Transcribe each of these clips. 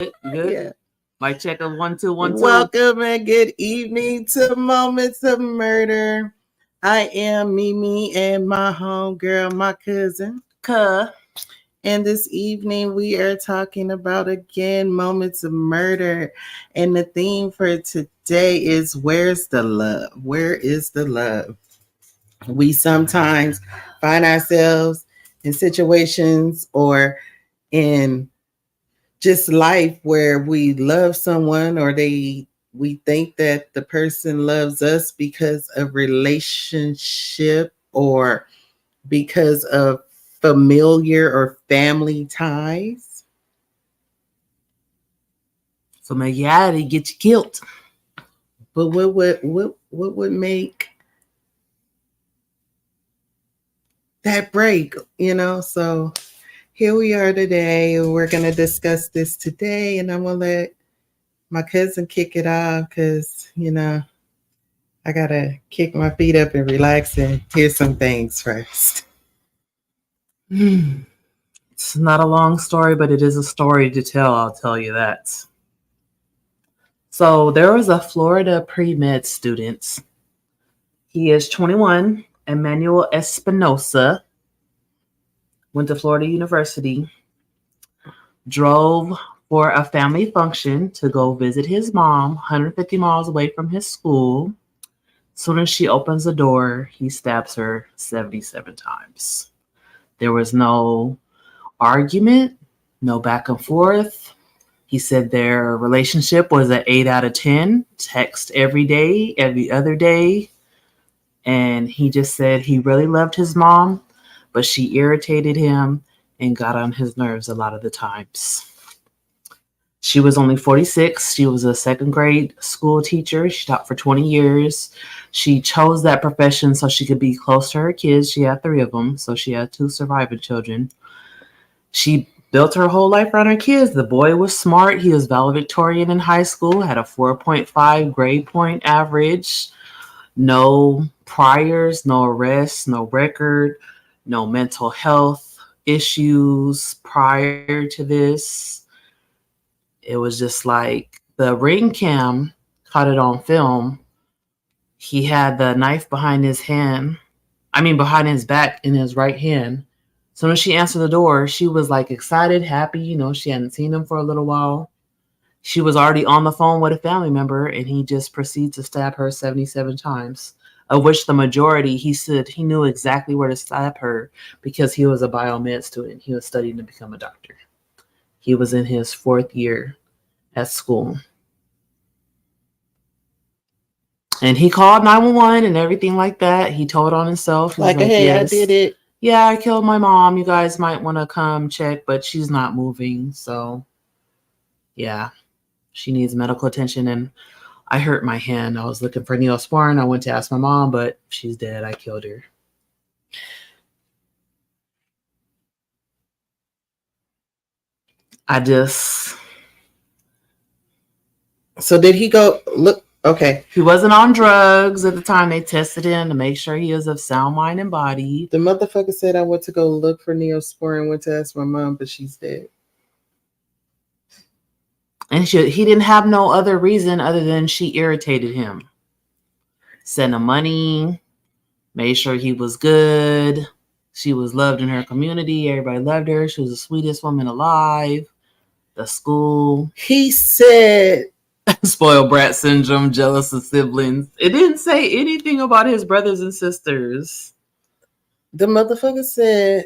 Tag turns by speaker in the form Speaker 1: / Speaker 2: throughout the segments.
Speaker 1: Good.
Speaker 2: Yeah.
Speaker 1: Mic check of 1 2 1 2.
Speaker 2: Welcome and good evening to Moments of Murder. I am Mimi and my homegirl, my cousin.
Speaker 1: Cuh.
Speaker 2: And this evening we are talking about again moments of murder. And the theme for today is where's the love? Where is the love? We sometimes find ourselves in situations or in just life where we love someone or we think that the person loves us because of relationship or because of familiar or family ties.
Speaker 1: Familiarity get you killed.
Speaker 2: But what would make that break, So here we are today, and we're going to discuss this today, and I'm going to let my cousin kick it off because, I got to kick my feet up and relax and hear some things first.
Speaker 1: It's not a long story, but it is a story to tell. I'll tell you that. So there was a Florida pre-med student. He is 21. Emmanuel Espinosa. Went to Florida University. Drove for a family function to go visit his mom, 150 miles away from his school. Soon as she opens the door, he stabs her 77 times. There was no argument, no back and forth. He said their relationship was an 8 out of 10, text every day, every other day. And he just said he really loved his mom, but she irritated him and got on his nerves a lot of the times. She was only 46. She was a second grade school teacher. She taught for 20 years. She chose that profession so she could be close to her kids. She had 3 of them, so she had 2 surviving children. She built her whole life around her kids. The boy was smart. He was valedictorian in high school, had a 4.5 grade point average, no priors, no arrests, no record, no mental health issues prior to this. It was just like the ring cam caught it on film. He had the knife behind his behind his back in his right hand. So when she answered the door, she was like excited, happy. She hadn't seen him for a little while. She was already on the phone with a family member, and he just proceeded to stab her 77 times, of which the majority, he said he knew exactly where to stab her because he was a biomed student. He was studying to become a doctor. He was in his 4th year at school. And he called 911 and everything like that. He told on himself. He was
Speaker 2: Like, hey,
Speaker 1: yes,
Speaker 2: I did it.
Speaker 1: Yeah, I killed my mom. You guys might want to come check, but she's not moving. So, yeah, she needs medical attention. And I hurt my hand. I was looking for Neosporin. I went to ask my mom, but she's dead. I killed her.
Speaker 2: So did he go look? Okay.
Speaker 1: He wasn't on drugs at the time. They tested him to make sure he was of sound mind and body.
Speaker 2: The motherfucker said I went to go look for Neosporin, went to ask my mom, but she's dead.
Speaker 1: And he didn't have no other reason other than she irritated him. Sent him money, made sure he was good. She was loved in her community. Everybody loved her. She was the sweetest woman alive. The school.
Speaker 2: He said
Speaker 1: spoiled brat syndrome, jealous of siblings. It didn't say anything about his brothers and sisters.
Speaker 2: The motherfucker said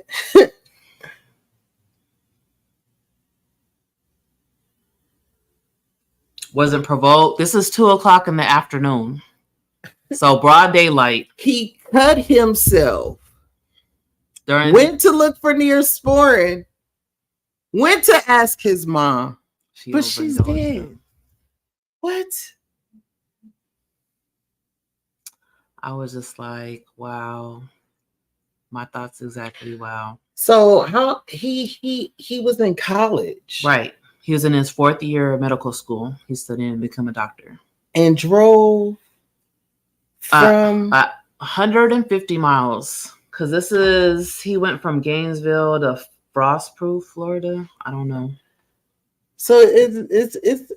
Speaker 1: wasn't provoked. This is 2:00 in the afternoon. So broad daylight.
Speaker 2: He cut himself. Went to look for Neosporin. Went to ask his mom. But she's dead. What?
Speaker 1: I was just like, wow. My thoughts exactly, wow.
Speaker 2: So how he was in college.
Speaker 1: Right. He was in his 4th year of medical school. He's studying to become a doctor.
Speaker 2: And drove from
Speaker 1: 150 miles. Because he went from Gainesville to Frostproof, Florida. I don't know.
Speaker 2: So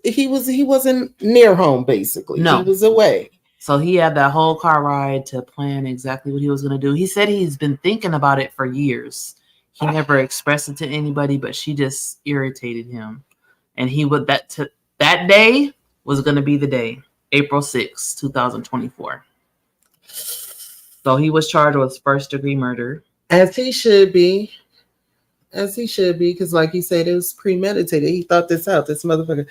Speaker 2: he wasn't near home basically. He
Speaker 1: No.
Speaker 2: was away.
Speaker 1: So he had that whole car ride to plan exactly what he was going to do. He said he's been thinking about it for years. He never expressed it to anybody, but she just irritated him. And he would that day was going to be the day, April 6th, 2024. So he was charged with first degree murder.
Speaker 2: As he should be. As he should be, because like you said, it was premeditated. He thought this out. This motherfucker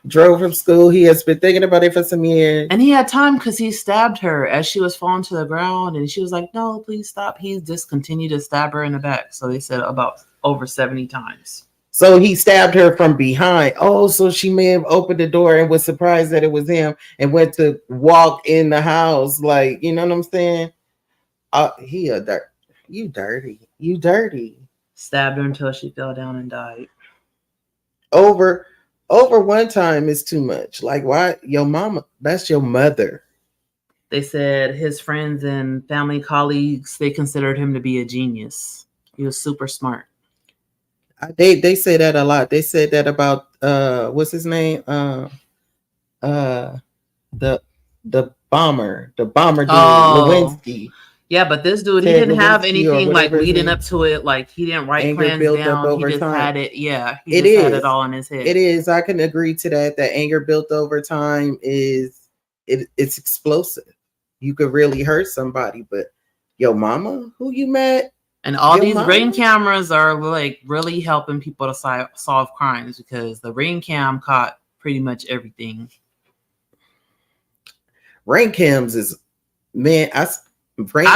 Speaker 2: drove from school. He has been thinking about it for some years.
Speaker 1: And he had time because he stabbed her as she was falling to the ground. And she was like, no, please stop. He just continued to stab her in the back. So they said about over 70 times.
Speaker 2: So he stabbed her from behind. Oh, so she may have opened the door and was surprised that it was him and went to walk in the house. Like, you know what I'm saying? He a dirt. You dirty. You dirty.
Speaker 1: Stabbed her until she fell down and died.
Speaker 2: Over one time is too much. Like, why? Your mama, that's your mother.
Speaker 1: They said his friends and family colleagues, they considered him to be a genius. He was super smart.
Speaker 2: They say that a lot. They said that about what's his name? The bomber dude, Lewinsky.
Speaker 1: Yeah, but this dude, he didn't have anything like leading up to it. Like he didn't write plans down. He just had it. Yeah, he just had it all in his head.
Speaker 2: It is. I can agree to that. That anger built over time it's explosive. You could really hurt somebody, but your mama, who you met,
Speaker 1: and all these Ring cameras are like really helping people to solve crimes because the Ring cam caught pretty much everything.
Speaker 2: Ring cams is, man, I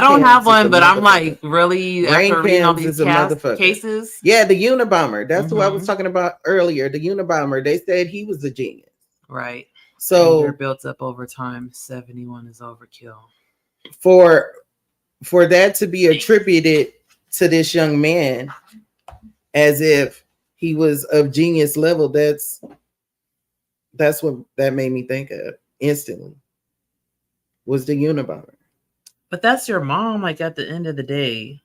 Speaker 1: don't have one, but I'm like really after reading all these cases.
Speaker 2: Yeah, the Unabomber. That's who I was talking about earlier. The Unabomber. They said he was a genius.
Speaker 1: Right.
Speaker 2: So
Speaker 1: anger built up over time. 71 is overkill.
Speaker 2: For that to be attributed to this young man as if he was of genius level, that's what that made me think of instantly. Was the Unabomber.
Speaker 1: But that's your mom, like at the end of the day.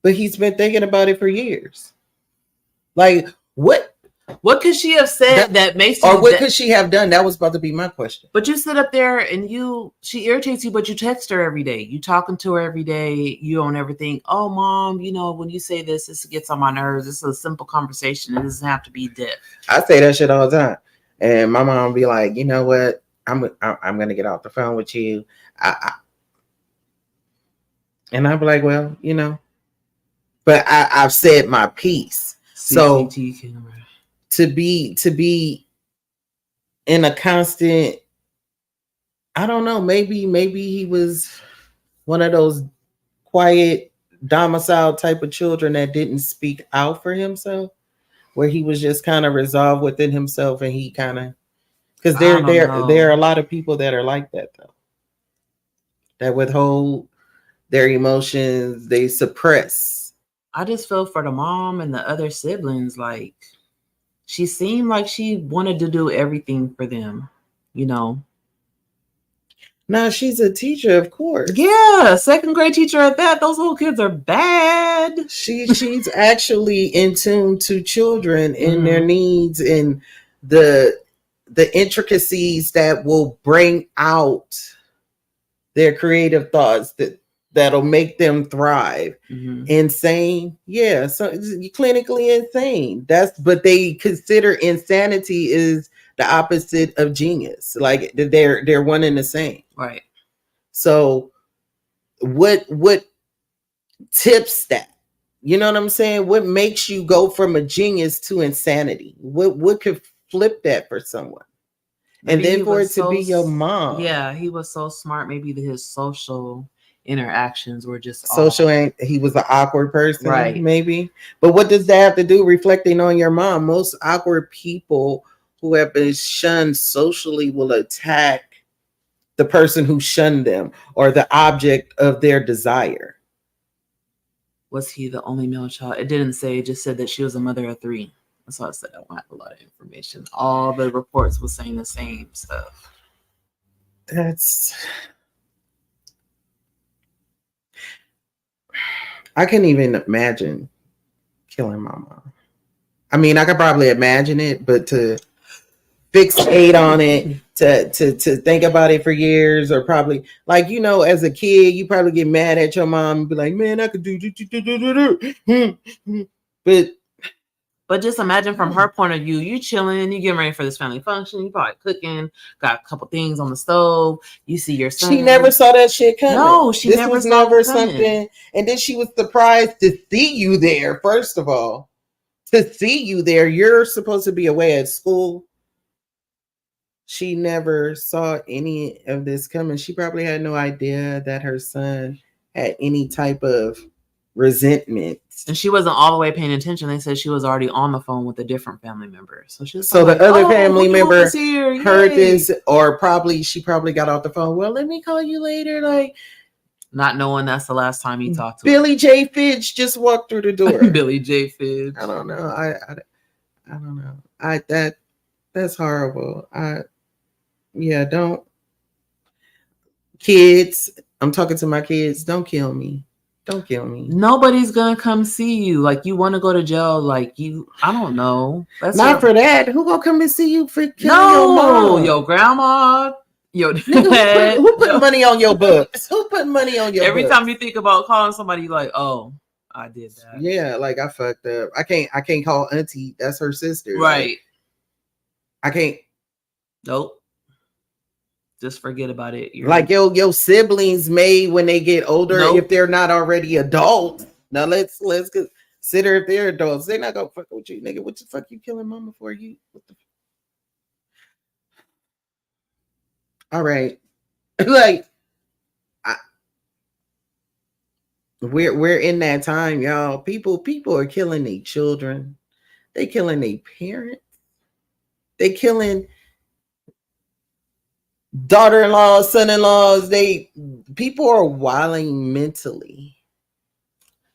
Speaker 2: But he's been thinking about it for years. Like, what
Speaker 1: could she have said that makes you...
Speaker 2: Or what could she have done? That was about to be my question.
Speaker 1: But you sit up there and she irritates you, but you text her every day. You talking to her every day. You don't ever think, oh, Mom, when you say this gets on my nerves. It's a simple conversation. It doesn't have to be deep.
Speaker 2: I say that shit all the time. And my mom be like, you know what? I'm going to get off the phone with you. And I'd be like, well, but I've said my piece. So to be in a constant, I don't know, maybe he was one of those quiet domicile type of children that didn't speak out for himself, where he was just kind of resolved within himself, and he kind of, because there are a lot of people that are like that though, that withhold their emotions, they suppress.
Speaker 1: I just feel for the mom and the other siblings. Like, she seemed like she wanted to do everything for them,
Speaker 2: Now she's a teacher, of course.
Speaker 1: Yeah, second grade teacher at that. Those little kids are bad.
Speaker 2: She's actually in tune to children and their needs and the intricacies that will bring out their creative thoughts that'll make them thrive. Insane, yeah. So you're clinically insane. But they consider insanity is the opposite of genius. Like they're one and the same.
Speaker 1: Right.
Speaker 2: So what tips that? You know what I'm saying? What makes you go from a genius to insanity? What could flip that for someone? Maybe, and then for it to be your mom.
Speaker 1: Yeah, he was so smart. Maybe his social interactions were just
Speaker 2: social, and he was an awkward person,
Speaker 1: right?
Speaker 2: Maybe. But what does that have to do reflecting on your mom? Most awkward people who have been shunned socially will attack the person who shunned them or the object of their desire.
Speaker 1: Was he the only male child? It didn't say. It just said that she was a mother of 3. That's why I said I don't have a lot of information. All the reports were saying the same stuff.
Speaker 2: I can't even imagine killing my mom. I mean, I could probably imagine it, but to fixate on it, to think about it for years, or probably like, you know, as a kid, you probably get mad at your mom and be like, man, I could do.
Speaker 1: But just imagine from her point of view, you chilling, you getting ready for this family function, you probably cooking, got a couple things on the stove. You see your son.
Speaker 2: She never saw that shit coming.
Speaker 1: No, this never
Speaker 2: was
Speaker 1: saw
Speaker 2: never
Speaker 1: it coming.
Speaker 2: something. And then she was surprised to see you there. First of all, to see you there, you're supposed to be away at school. She never saw any of this coming. She probably had no idea that her son had any type of resentment.
Speaker 1: And she wasn't all the way paying attention. They said she was already on the phone with a different family member. So she was
Speaker 2: so
Speaker 1: like,
Speaker 2: the other family member heard
Speaker 1: Yay.
Speaker 2: this, or she probably got off the phone. Well, let me call you later. Like,
Speaker 1: not knowing that's the last time you talked to
Speaker 2: Billy J. Fidge just walked through the door.
Speaker 1: Billy J. Fidge.
Speaker 2: I don't know. I don't know. That's horrible. Don't. Kids, I'm talking to my kids. Don't kill me. Don't kill me.
Speaker 1: Nobody's gonna come see you. Like, you want to go to jail? Like, I don't know.
Speaker 2: That's not for that. Who gonna come and see you for killing your mom?
Speaker 1: Your grandma. Yo,
Speaker 2: who put money on your books? Who put money on your
Speaker 1: Every
Speaker 2: books?
Speaker 1: time you think about calling somebody, like, oh, I did that.
Speaker 2: Yeah, like I fucked up. I can't call auntie. That's her sister.
Speaker 1: Right.
Speaker 2: Like, I can't.
Speaker 1: Nope. Just forget about it.
Speaker 2: Like your siblings may, when they get older, if they're not already adults. Now let's consider if they're adults. They're not gonna fuck with you, nigga. What the fuck you killing mama for? You? All right. Like, we're in that time, y'all. People are killing their children. They killing their parents. They killing daughter-in-laws, son-in-laws. People are wilding mentally.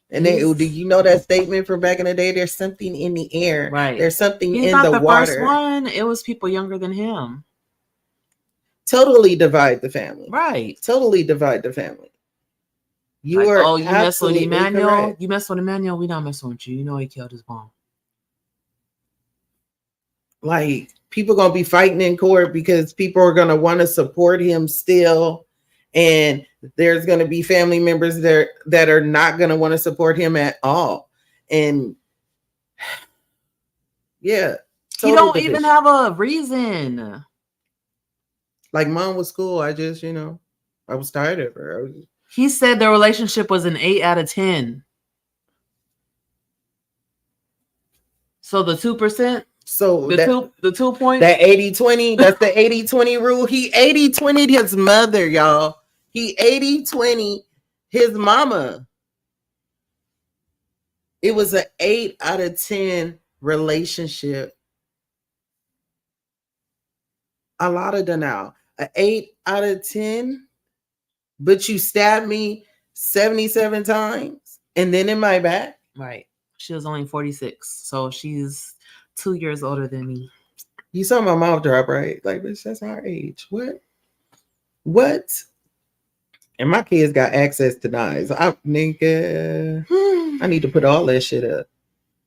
Speaker 2: And do you know that statement from back in the day? There's something in the air.
Speaker 1: Right.
Speaker 2: There's something
Speaker 1: He's
Speaker 2: in
Speaker 1: not
Speaker 2: the water.
Speaker 1: First one, it was people younger than him.
Speaker 2: Totally divide the family.
Speaker 1: Right.
Speaker 2: Totally divide the family. You
Speaker 1: mess with Emmanuel. Correct. You mess with Emmanuel, we not messing with you. You know he killed his mom.
Speaker 2: Like, people gonna be fighting in court because people are gonna want to support him still, and there's gonna be family members there that are not gonna want to support him at all. And yeah,
Speaker 1: he don't even have a reason.
Speaker 2: Like, mom was cool. I just, I was tired of her.
Speaker 1: He said the relationship was an 8 out of 10. So the 2%.
Speaker 2: So
Speaker 1: the 2 points.
Speaker 2: That 80-20. That's the 80-20 rule. He 80-20'd his mother, y'all. He 80-20 his mama. It was an 8 out of 10 relationship. A lot of denial. An 8 out of 10, but you stabbed me 77 times and then in my back.
Speaker 1: Right. She was only 46, so she's 2 years older than me.
Speaker 2: You saw my mouth drop, right? Like, bitch, that's our age. What? And my kids got access to knives. I need to put all that shit up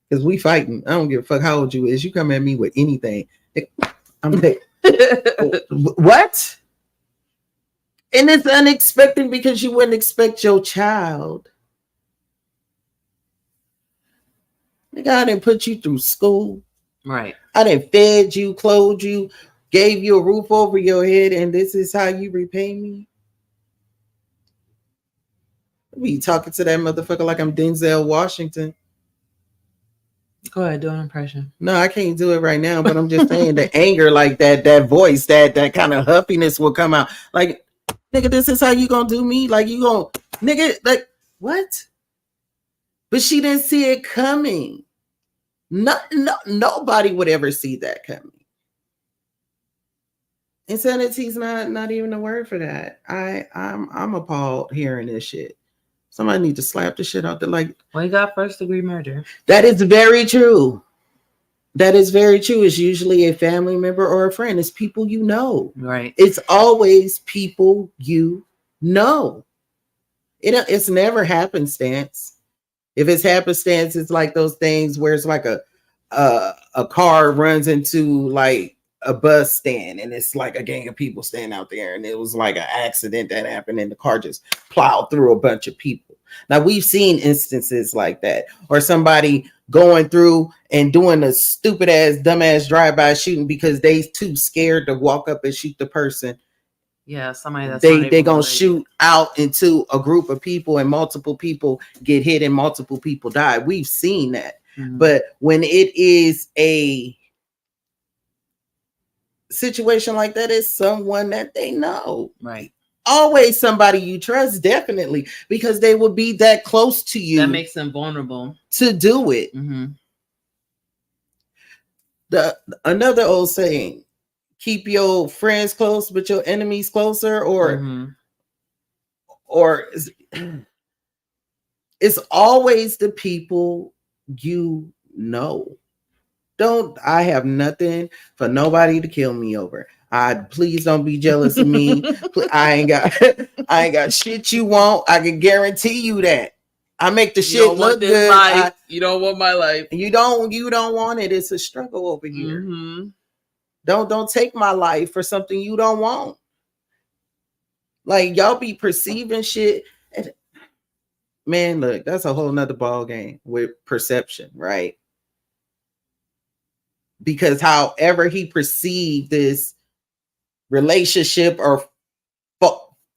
Speaker 2: because we fighting. I don't give a fuck how old you is. You come at me with anything, I'm like, what? And it's unexpected because you wouldn't expect your child. Nigga, I didn't put you through school.
Speaker 1: Right.
Speaker 2: I didn't fed you, clothed you, gave you a roof over your head, and this is how you repay me? We talking to that motherfucker like I'm Denzel Washington.
Speaker 1: Go ahead, do an impression.
Speaker 2: No, I can't do it right now, but I'm just saying the anger, like that voice, that kind of huffiness will come out. Like, nigga, this is how you gonna do me? Like, you gonna, nigga, like, what? But she didn't see it coming. Nobody would ever see that coming. Insanity's not even a word for that. I'm appalled hearing this shit. Somebody need to slap the shit out there. Like,
Speaker 1: well, you got first-degree murder.
Speaker 2: That is very true. That is very true. It's usually a family member or a friend. It's people you know.
Speaker 1: Right.
Speaker 2: It's always people you know. It's never happenstance. If it's happenstance, it's like those things where it's like a a car runs into like a bus stand, and it's like a gang of people standing out there, and it was like an accident that happened, and the car just plowed through a bunch of people. Now we've seen instances like that, or somebody going through and doing a stupid ass dumbass drive-by shooting because they too scared to walk up and shoot the person.
Speaker 1: Yeah, somebody that's
Speaker 2: they gonna shoot out into a group of people, and multiple people get hit and multiple people die. We've seen that. Mm-hmm. But when it is a situation like that, it's someone that they know.
Speaker 1: Right.
Speaker 2: Always somebody you trust, definitely, because they will be that close to you.
Speaker 1: That makes them vulnerable
Speaker 2: to do it.
Speaker 1: Mm-hmm.
Speaker 2: Another old saying, keep your friends close but your enemies closer, or it's always the people you know. I have nothing for nobody to kill me over. Please don't be jealous of me. I ain't got shit you want. I can guarantee you that. I make the shit look good.
Speaker 1: You don't want my life.
Speaker 2: You don't want it. It's a struggle over here. Mm-hmm. Don't take my life for something you don't want. Like, y'all be perceiving shit. And, man, look, that's a whole nother ball game with perception, right? Because however he perceived this relationship or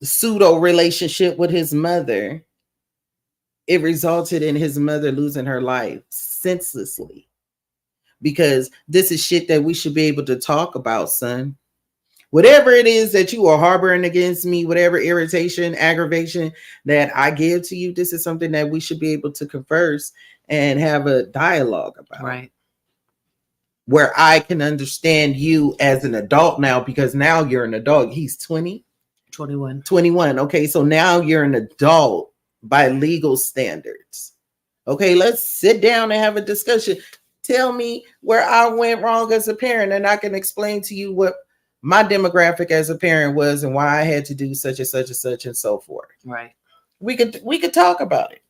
Speaker 2: pseudo relationship with his mother, it resulted in his mother losing her life senselessly. Because this is shit that we should be able to talk about, son. Whatever it is that you are harboring against me, whatever irritation, aggravation that I give to you, this is something that we should be able to converse and have a dialogue about.
Speaker 1: Right.
Speaker 2: Where I can understand you as an adult now, because now you're an adult. He's
Speaker 1: 21.
Speaker 2: Okay, so now you're an adult by legal standards. Okay, let's sit down and have a discussion. Tell me where I went wrong as a parent, and I can explain to you what my demographic as a parent was and why I had to do such and such and such and so forth.
Speaker 1: Right.
Speaker 2: We could talk about it,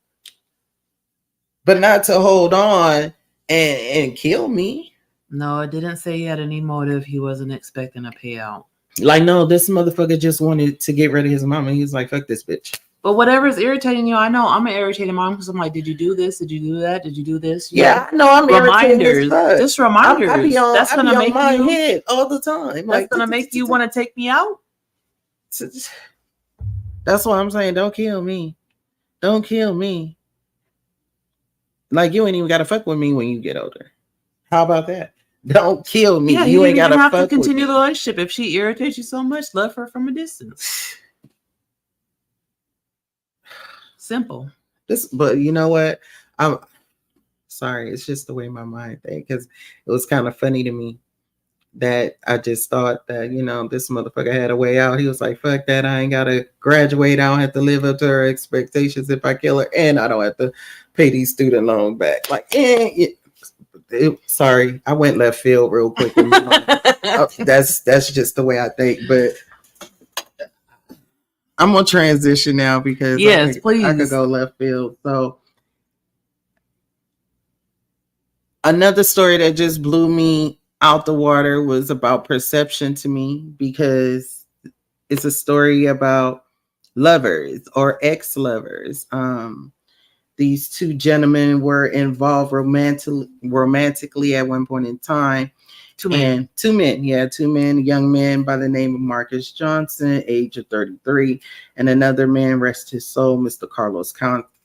Speaker 2: but not to hold on and kill me.
Speaker 1: No, it didn't say he had any motive. He wasn't expecting a payout.
Speaker 2: Like, no, this motherfucker just wanted to get rid of his mom, and he's like, fuck this bitch.
Speaker 1: But whatever's irritating you, I know I'm an irritated mom because I'm like, did you do this? Did you do that? Did you do this?
Speaker 2: Yeah, I know I'm
Speaker 1: reminders. Just reminders. That's gonna make
Speaker 2: my
Speaker 1: you
Speaker 2: head all the time.
Speaker 1: That's gonna make you want to take me out.
Speaker 2: That's why I'm saying, don't kill me. Don't kill me. Like, you ain't even gotta fuck with me when you get older. How about that? Don't kill me.
Speaker 1: Yeah,
Speaker 2: you ain't gotta
Speaker 1: have
Speaker 2: fuck
Speaker 1: to continue
Speaker 2: with me.
Speaker 1: the relationship. If she irritates you so much, love her from a distance. Simple.
Speaker 2: But you know what? I'm sorry. It's just the way my mind thinks, because it was kind of funny to me that I just thought that, this motherfucker had a way out. He was like, fuck that. I ain't got to graduate. I don't have to live up to her expectations if I kill her. And I don't have to pay these student loans back. Like, sorry. I went left field real quick. That's just the way I think. But I'm gonna transition now because
Speaker 1: please.
Speaker 2: I could go left field. So another story that just blew me out the water was about perception to me, because it's a story about lovers or ex-lovers. These two gentlemen were involved romantically at one point in time. Two men, young men by the name of Marcus Johnson, age of 33, and another man, rest his soul, Mr. Carlos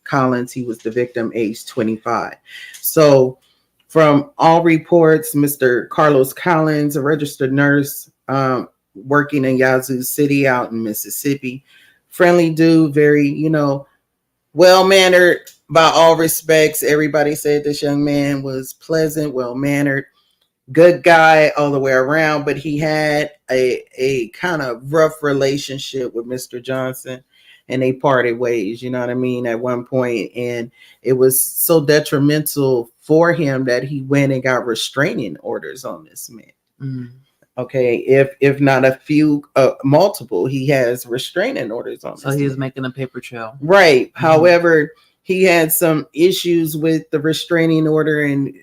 Speaker 2: Collins. He was the victim, age 25. So from all reports, Mr. Carlos Collins, a registered nurse working in Yazoo City out in Mississippi, friendly dude, very, well-mannered by all respects. Everybody said this young man was pleasant, well-mannered, good guy all the way around, but he had a kind of rough relationship with Mr. Johnson, and they parted ways, you know what I mean, at one point. And it was so detrimental for him that he went and got restraining orders on this man. Mm. Okay, if not a few, multiple, he has restraining orders on.
Speaker 1: So he's making a paper trail,
Speaker 2: right? Mm-hmm. However, he had some issues with the restraining order, and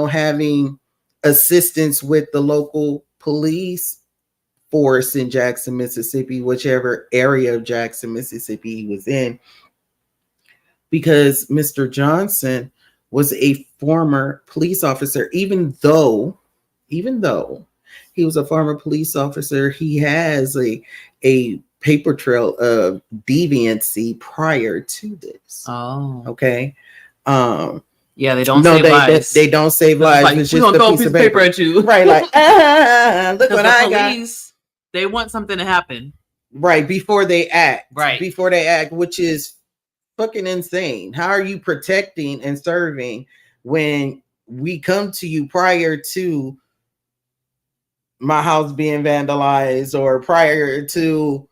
Speaker 2: having assistance with the local police force in Jackson, Mississippi, whichever area of Jackson, Mississippi he was in, because Mr. Johnson was a former police officer. Even though he was a former police officer, he has a paper trail of deviancy prior to this.
Speaker 1: Oh,
Speaker 2: okay.
Speaker 1: Yeah, they don't
Speaker 2: No,
Speaker 1: save lives.
Speaker 2: they don't save lives.
Speaker 1: Like,
Speaker 2: it's
Speaker 1: we're
Speaker 2: just
Speaker 1: gonna throw
Speaker 2: a piece of paper
Speaker 1: at you,
Speaker 2: right? Like, look what I got.
Speaker 1: Police, they want something to happen,
Speaker 2: right, before they act.
Speaker 1: Right.
Speaker 2: Before they act, which is fucking insane. How are you protecting and serving when we come to you prior to my house being vandalized, or prior to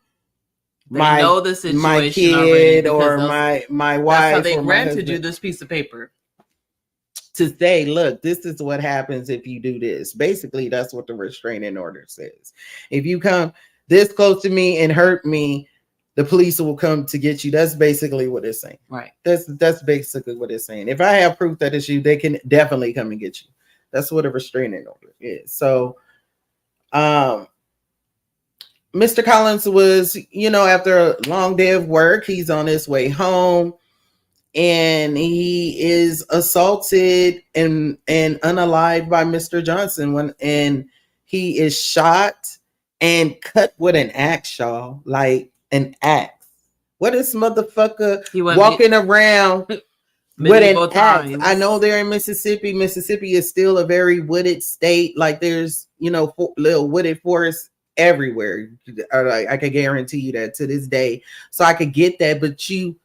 Speaker 1: they know the situation
Speaker 2: my kid or
Speaker 1: already,
Speaker 2: my wife?
Speaker 1: That's how they
Speaker 2: or
Speaker 1: granted you this piece of paper
Speaker 2: to say, look, this is what happens if you do this. Basically, that's what the restraining order says. If you come this close to me and hurt me, the police will come to get you. That's basically what it's saying.
Speaker 1: Right.
Speaker 2: That's basically what it's saying. If I have proof that it's you, they can definitely come and get you. That's what a restraining order is. So, Mr. Collins was, after a long day of work, he's on his way home, and he is assaulted and unalived by Mr. Johnson and he is shot and cut with an axe, y'all. Like an axe. What is motherfucker walking around with an axe? I know they're in Mississippi. Mississippi is still a very wooded state. Like, there's, little wooded forests everywhere. I can guarantee you that to this day. So I could get that, but you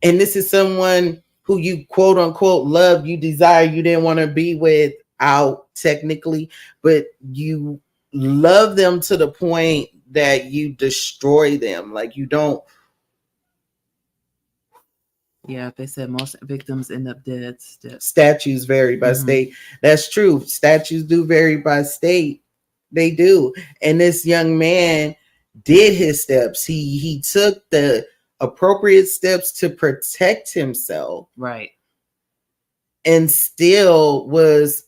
Speaker 2: and this is someone who you quote unquote love, you desire, you didn't want to be without technically, but you love them to the point that you destroy them. Like, you don't.
Speaker 1: Yeah, they said most victims end up dead.
Speaker 2: Statutes vary by state. That's true. Statutes do vary by state. They do. And this young man did his steps. He took the appropriate steps to protect himself,
Speaker 1: right,
Speaker 2: and still was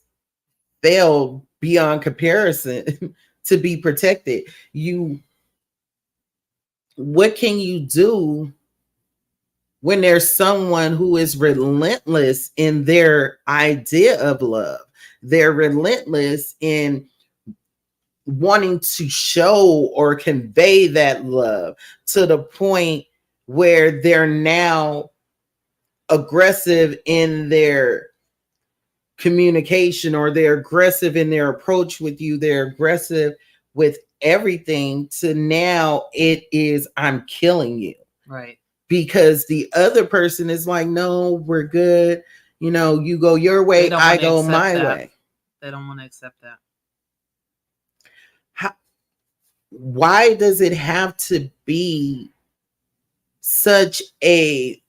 Speaker 2: failed beyond comparison to be protected. What can you do when there's someone who is relentless in their idea of love? They're relentless in wanting to show or convey that love to the point where they're now aggressive in their communication, or they're aggressive in their approach with you. They're aggressive with everything, to now it is, I'm killing you.
Speaker 1: Right.
Speaker 2: Because the other person is like, no, we're good. You go your way, I go my way.
Speaker 1: They don't want to accept that.
Speaker 2: Why does it have to be such a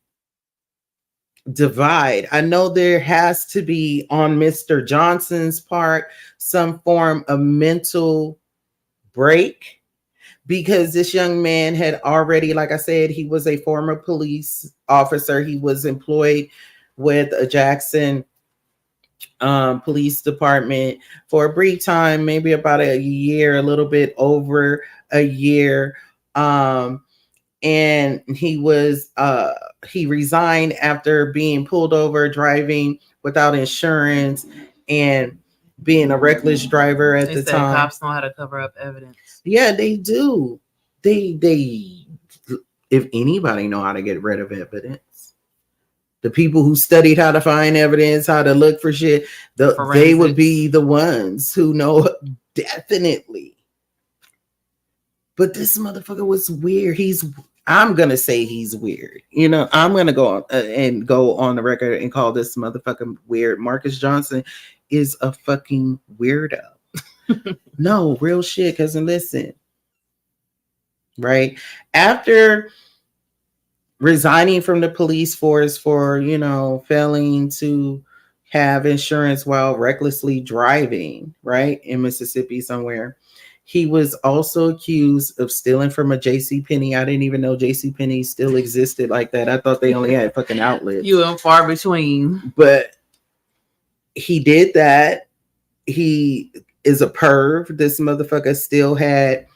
Speaker 2: divide? I know there has to be, on Mr. Johnson's part, some form of mental break, because this young man had already, like I said, he was a former police officer. He was employed with a Jackson police department for a brief time, maybe about a year, a little bit over a year. And he resigned after being pulled over driving without insurance and being a reckless driver at the time.
Speaker 1: Cops know how to cover up evidence.
Speaker 2: Yeah, they do. They if anybody know how to get rid of evidence, the people who studied how to find evidence, how to look for shit, they would be the ones who know definitely. But this motherfucker was weird. I'm gonna say he's weird. I'm gonna go on the record and call this motherfucker weird. Marcus Johnson is a fucking weirdo. No, real shit. Cause listen, right after resigning from the police force for failing to have insurance while recklessly driving, right, in Mississippi somewhere, he was also accused of stealing from a JCPenney. I didn't even know JCPenney still existed like that. I thought they only had fucking outlets.
Speaker 1: You and far between.
Speaker 2: But he did that. He is a perv. This motherfucker still had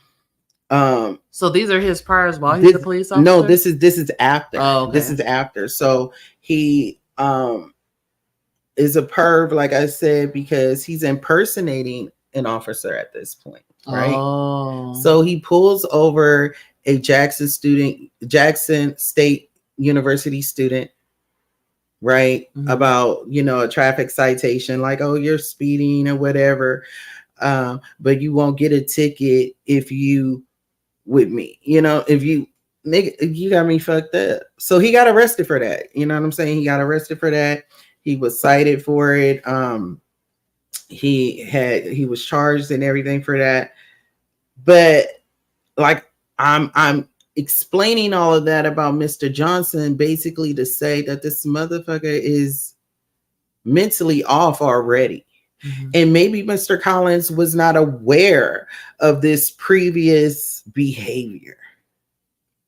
Speaker 1: So these are his priors while he's a
Speaker 2: this,
Speaker 1: police officer?
Speaker 2: no, this is after.
Speaker 1: Oh, okay.
Speaker 2: This is after. So he is a perv, like I said, because he's impersonating an officer at this point, right?
Speaker 1: Oh.
Speaker 2: So he pulls over a Jackson State University student, right?
Speaker 1: Mhm.
Speaker 2: About, a traffic citation, like, oh, you're speeding or whatever. But you won't get a ticket if you with me, if you nigga, you got me fucked up. So he got arrested for that. You know what I'm saying? He got arrested for that. He was cited for it. He was charged and everything for that. But like I'm explaining all of that about Mr. Johnson basically to say that this motherfucker is mentally off already. Mm-hmm. And maybe Mr. Collins was not aware of this previous behavior.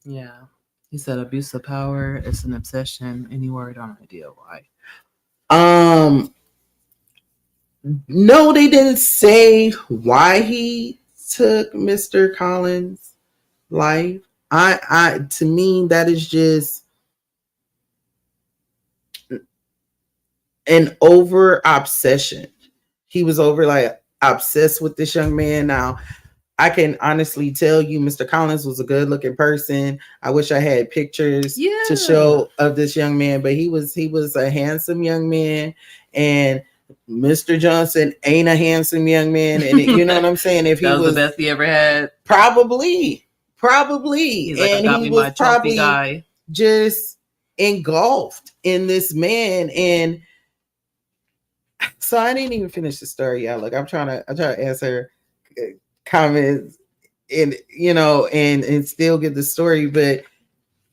Speaker 1: Yeah. He said abuse of power is an obsession. Any word on idea why?
Speaker 2: No, they didn't say why he took Mr. Collins' life. To me, that is just an over obsession. He was over like obsessed with this young man. Now, I can honestly tell you, Mr. Collins was a good looking person. I wish I had pictures to show of this young man, but he was a handsome young man, and Mr. Johnson ain't a handsome young man. And you know what I'm saying? If he was
Speaker 1: the best he ever had,
Speaker 2: probably,
Speaker 1: he's like, and he was probably guy.
Speaker 2: Just engulfed in this man. And so I didn't even finish the story, y'all. Look, I'm trying to answer comments and and still get the story. But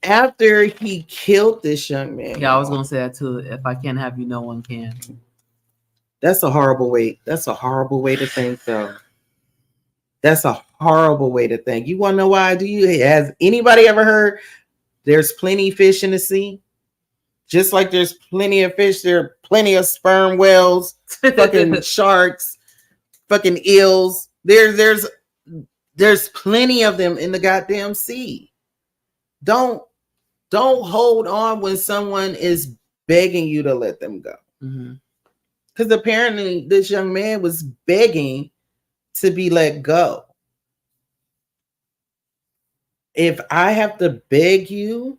Speaker 2: after he killed this young man,
Speaker 1: I was gonna say that too. If I can't have you, no one can.
Speaker 2: That's a horrible way. That's a horrible way to think, though. That's a horrible way to think. You want to know why? Has anybody ever heard there's plenty fish in the sea? Just like there's plenty of fish, there are plenty of sperm whales, fucking sharks, fucking eels. There's plenty of them in the goddamn sea. Don't hold on when someone is begging you to let them go. Mm-hmm. Because apparently this young man was begging to be let go. If I have to beg you,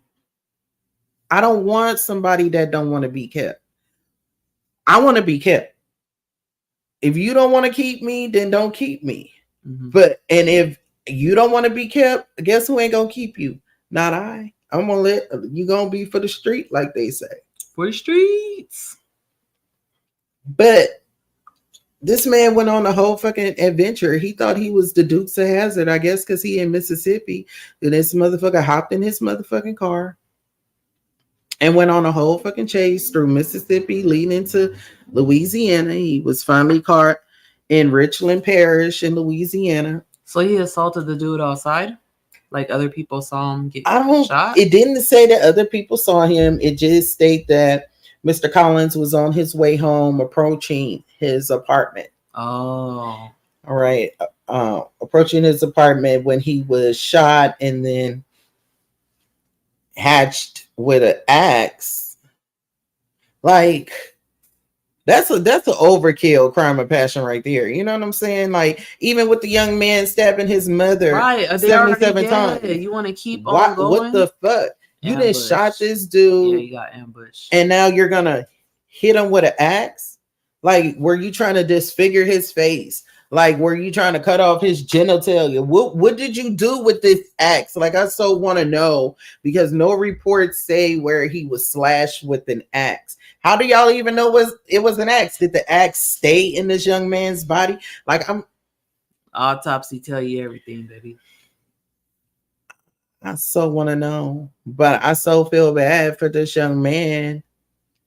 Speaker 2: I don't want somebody that don't want to be kept. I want to be kept. If you don't want to keep me, then don't keep me. Mm-hmm. And if you don't want to be kept, guess who ain't gonna keep you? Not I. I'm gonna let you gonna be for the street, like they say.
Speaker 1: For the streets.
Speaker 2: But this man went on a whole fucking adventure. He thought he was the Dukes of Hazzard, I guess, because he in Mississippi. And this motherfucker hopped in his motherfucking car and went on a whole fucking chase through Mississippi, leading into Louisiana. He was finally caught in Richland Parish in Louisiana.
Speaker 1: So he assaulted the dude outside? Like other people saw him get shot?
Speaker 2: It didn't say that other people saw him. It just stated that Mr. Collins was on his way home, approaching his apartment.
Speaker 1: Oh.
Speaker 2: All right. Approaching his apartment when he was shot and then hatched with an axe. Like, that's an overkill crime of passion right there. You know what I'm saying? Like, even with the young man stabbing his mother 77 times.
Speaker 1: You want to keep on going?
Speaker 2: What the fuck? You done shot this dude.
Speaker 1: Yeah, you got ambushed.
Speaker 2: And now you're going to hit him with an axe? Like, were you trying to disfigure his face? Like, were you trying to cut off his genitalia? What did you do with this axe? Like, I so want to know, because no reports say where he was slashed with an axe. How do y'all even know it was an axe? Did the axe stay in this young man's body? Like,
Speaker 1: autopsy tell you everything, baby.
Speaker 2: I so want to know, but I so feel bad for this young man,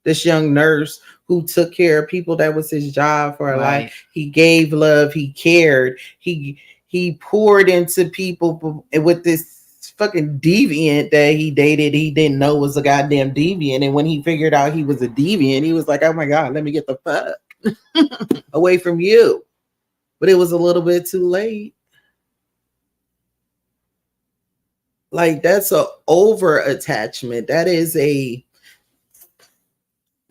Speaker 2: this young nurse who took care of people. That was his job for a life. He gave love. He cared. He poured into people with this fucking deviant that he dated. He didn't know was a goddamn deviant. And when he figured out he was a deviant, he was like, oh my God, let me get the fuck. away from you. But it was a little bit too late. Like that's a over attachment. That is a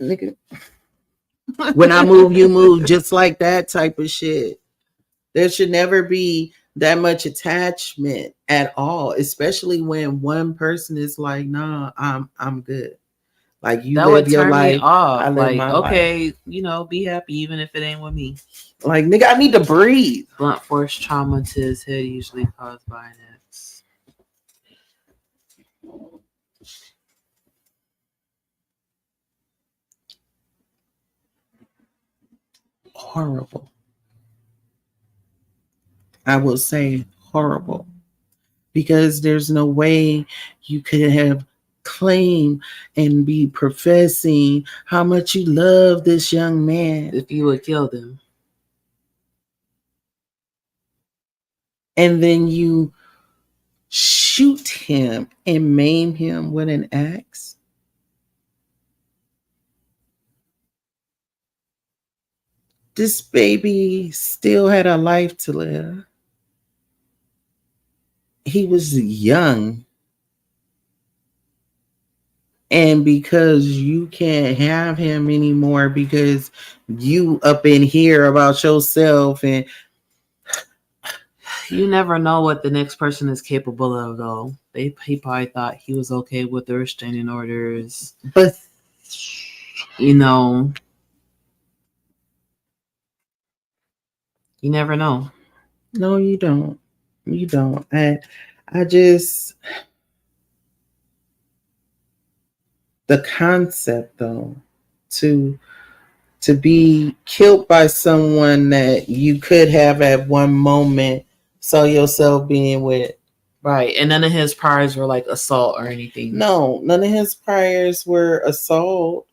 Speaker 2: nigga. When I move, you move, just like that type of shit. There should never be that much attachment at all, especially when one person is like, "Nah, I'm good." Like you
Speaker 1: That would
Speaker 2: live your
Speaker 1: turn me
Speaker 2: life, I
Speaker 1: off.
Speaker 2: live
Speaker 1: Like,
Speaker 2: my life.
Speaker 1: okay, be happy even if it ain't with me.
Speaker 2: Like nigga, I need to breathe.
Speaker 1: Blunt force trauma to his head usually caused by an ex.
Speaker 2: Horrible. I will say horrible because there's no way you could have claimed and be professing how much you love this young man
Speaker 1: If you would kill them.
Speaker 2: and then you shoot him and maim him with an axe. This baby still had a life to live. He was young. And because you can't have him anymore because you up in here about yourself and
Speaker 1: You never know what the next person is capable of, though. He probably thought he was okay with the restraining orders.
Speaker 2: but
Speaker 1: You know, you never know.
Speaker 2: no, you don't. You don't. I just the concept though to be killed by someone that you could have at one moment saw yourself being with.
Speaker 1: Right. And none of his priors were like assault or anything.
Speaker 2: No, none of his priors were assault,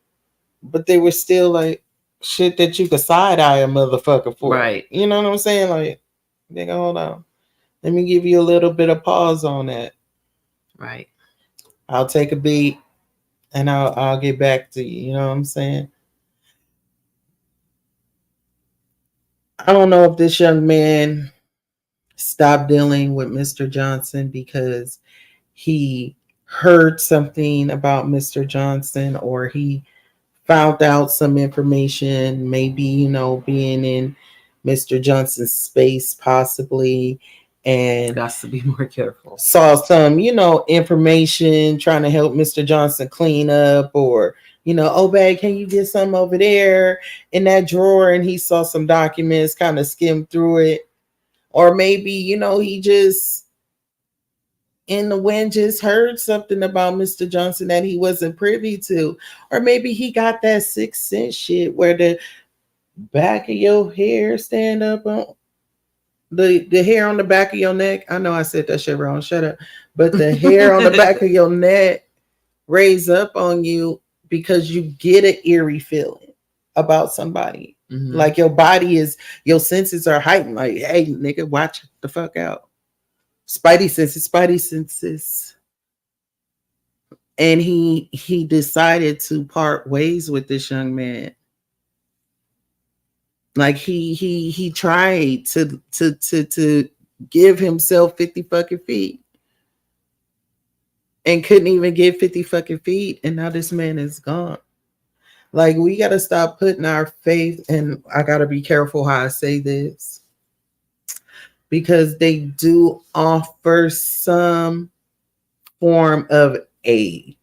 Speaker 2: but they were still like shit that you could side eye a motherfucker for.
Speaker 1: Right.
Speaker 2: You know what I'm saying? Like, nigga, hold on. Let me give you a little bit of pause on that.
Speaker 1: Right.
Speaker 2: I'll take a beat and I'll get back to you. You know what I'm saying? I don't know if this young man stopped dealing with Mr. Johnson because he heard something about Mr. Johnson or he found out some information, maybe, being in Mr. Johnson's space possibly, and
Speaker 1: got to be more careful.
Speaker 2: Saw some, information trying to help Mr. Johnson clean up or, oh, babe, can you get some over there in that drawer? And he saw some documents, kind of skimmed through it. Or maybe, he just in the wind just heard something about Mr. Johnson that he wasn't privy to. Or maybe he got that sixth sense shit where the back of your hair stand up on the hair on the back of your neck. I know I said that shit wrong. Shut up. But the hair on the back of your neck raise up on you because you get an eerie feeling about somebody. Mm-hmm. Like your senses are heightened. Like, hey, nigga, watch the fuck out. Spidey senses. And he decided to part ways with this young man. Like he tried to give himself 50 fucking feet and couldn't even get 50 fucking feet, and now this man is gone. Like, we gotta stop putting our faith, and I gotta be careful how I say this, because they do offer some form of aid.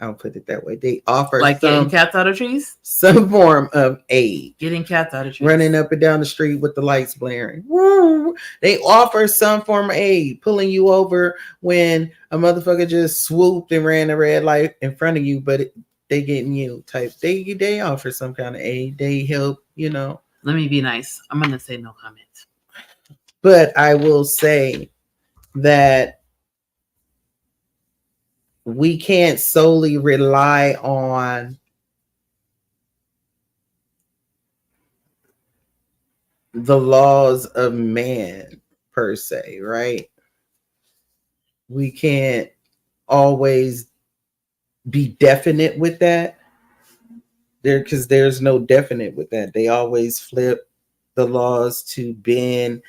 Speaker 2: I'll put it that way. They offer
Speaker 1: like getting cats out of trees?
Speaker 2: Some form of aid.
Speaker 1: Getting cats out of trees.
Speaker 2: Running up and down the street with the lights blaring. Woo! They offer some form of aid. Pulling you over when a motherfucker just swooped and ran a red light in front of you, but they getting you type. They offer some kind of aid. They help,
Speaker 1: Let me be nice. I'm going to say no comment.
Speaker 2: But I will say that we can't solely rely on the laws of man per se, right? We can't always be definite with that, because there's no definite with that. They always flip the laws to bend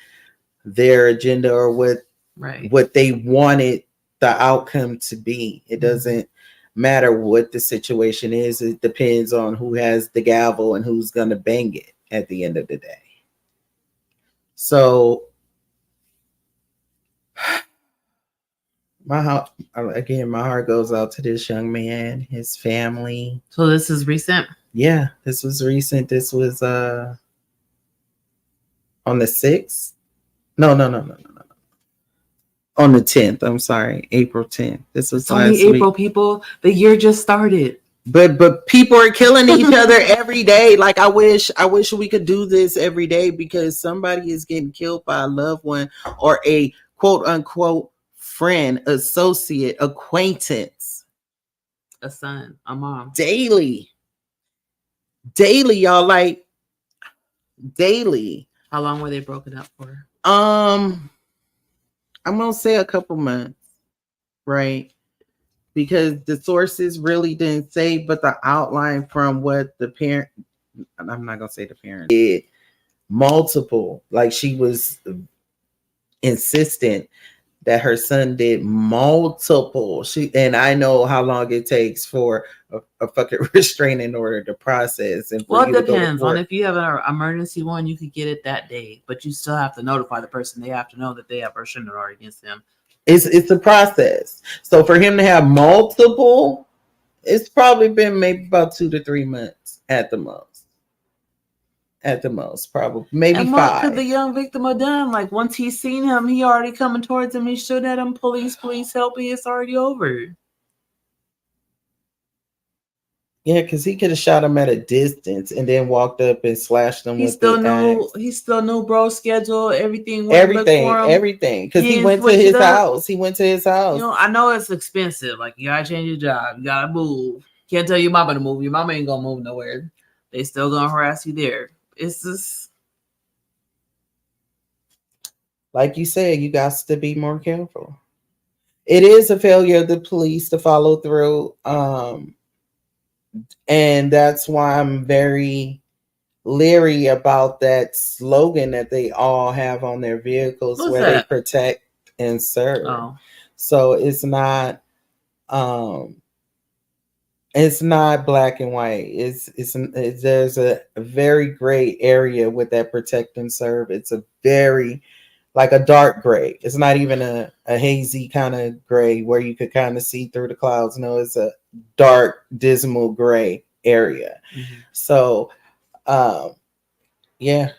Speaker 2: their agenda or what they wanted the outcome to be. It doesn't matter what the situation is. It depends on who has the gavel and who's going to bang it at the end of the day. So my heart goes out to this young man, his family.
Speaker 1: So this is recent?
Speaker 2: Yeah, this was recent. This was on the 6th. No. On the 10th. I'm sorry, April 10th. This was
Speaker 1: only April, people. The year just started.
Speaker 2: But people are killing each other every day. Like I wish we could do this every day, because somebody is getting killed by a loved one or a quote unquote friend, associate, acquaintance.
Speaker 1: A son, a mom.
Speaker 2: Daily, y'all, like daily.
Speaker 1: How long were they broken up for?
Speaker 2: I'm gonna say a couple months, right? Because the sources really didn't say, but the outline from what the parent, I'm not gonna say the parent did, multiple, like she was insistent that her son did multiple. And I know how long it takes for a fucking restraining order to process. And
Speaker 1: well, it depends on if you have an emergency one, you could get it that day, but you still have to notify the person. They have to know that they have a restraining order against them.
Speaker 2: It's a process. So for him to have multiple, it's probably been maybe about 2 to 3 months at the most. At the most, probably maybe
Speaker 1: and
Speaker 2: 5.
Speaker 1: What could the young victim have done? Like once he's seen him, he already coming towards him. He should at him. Police, help me! It's already over.
Speaker 2: Yeah, because he could have shot him at a distance and then walked up and slashed him. He still
Speaker 1: knew bro's schedule, everything.
Speaker 2: Everything. Because he went to his house. You know,
Speaker 1: I know it's expensive. Like you gotta change your job. You gotta move. Can't tell your mama to move. Your mama ain't gonna move nowhere. They still gonna harass you there. It's just
Speaker 2: like you said, you got to be more careful. It is a failure of the police to follow through. And that's why I'm very leery about that slogan that they all have on their vehicles. What's where that? They protect and serve. Oh. So it's not black and white. There's a very gray area with that protect and serve. It's a very like a dark gray. It's not even a hazy kind of gray where you could kind of see through the clouds. No, it's a dark, dismal gray area. Mm-hmm. So, yeah,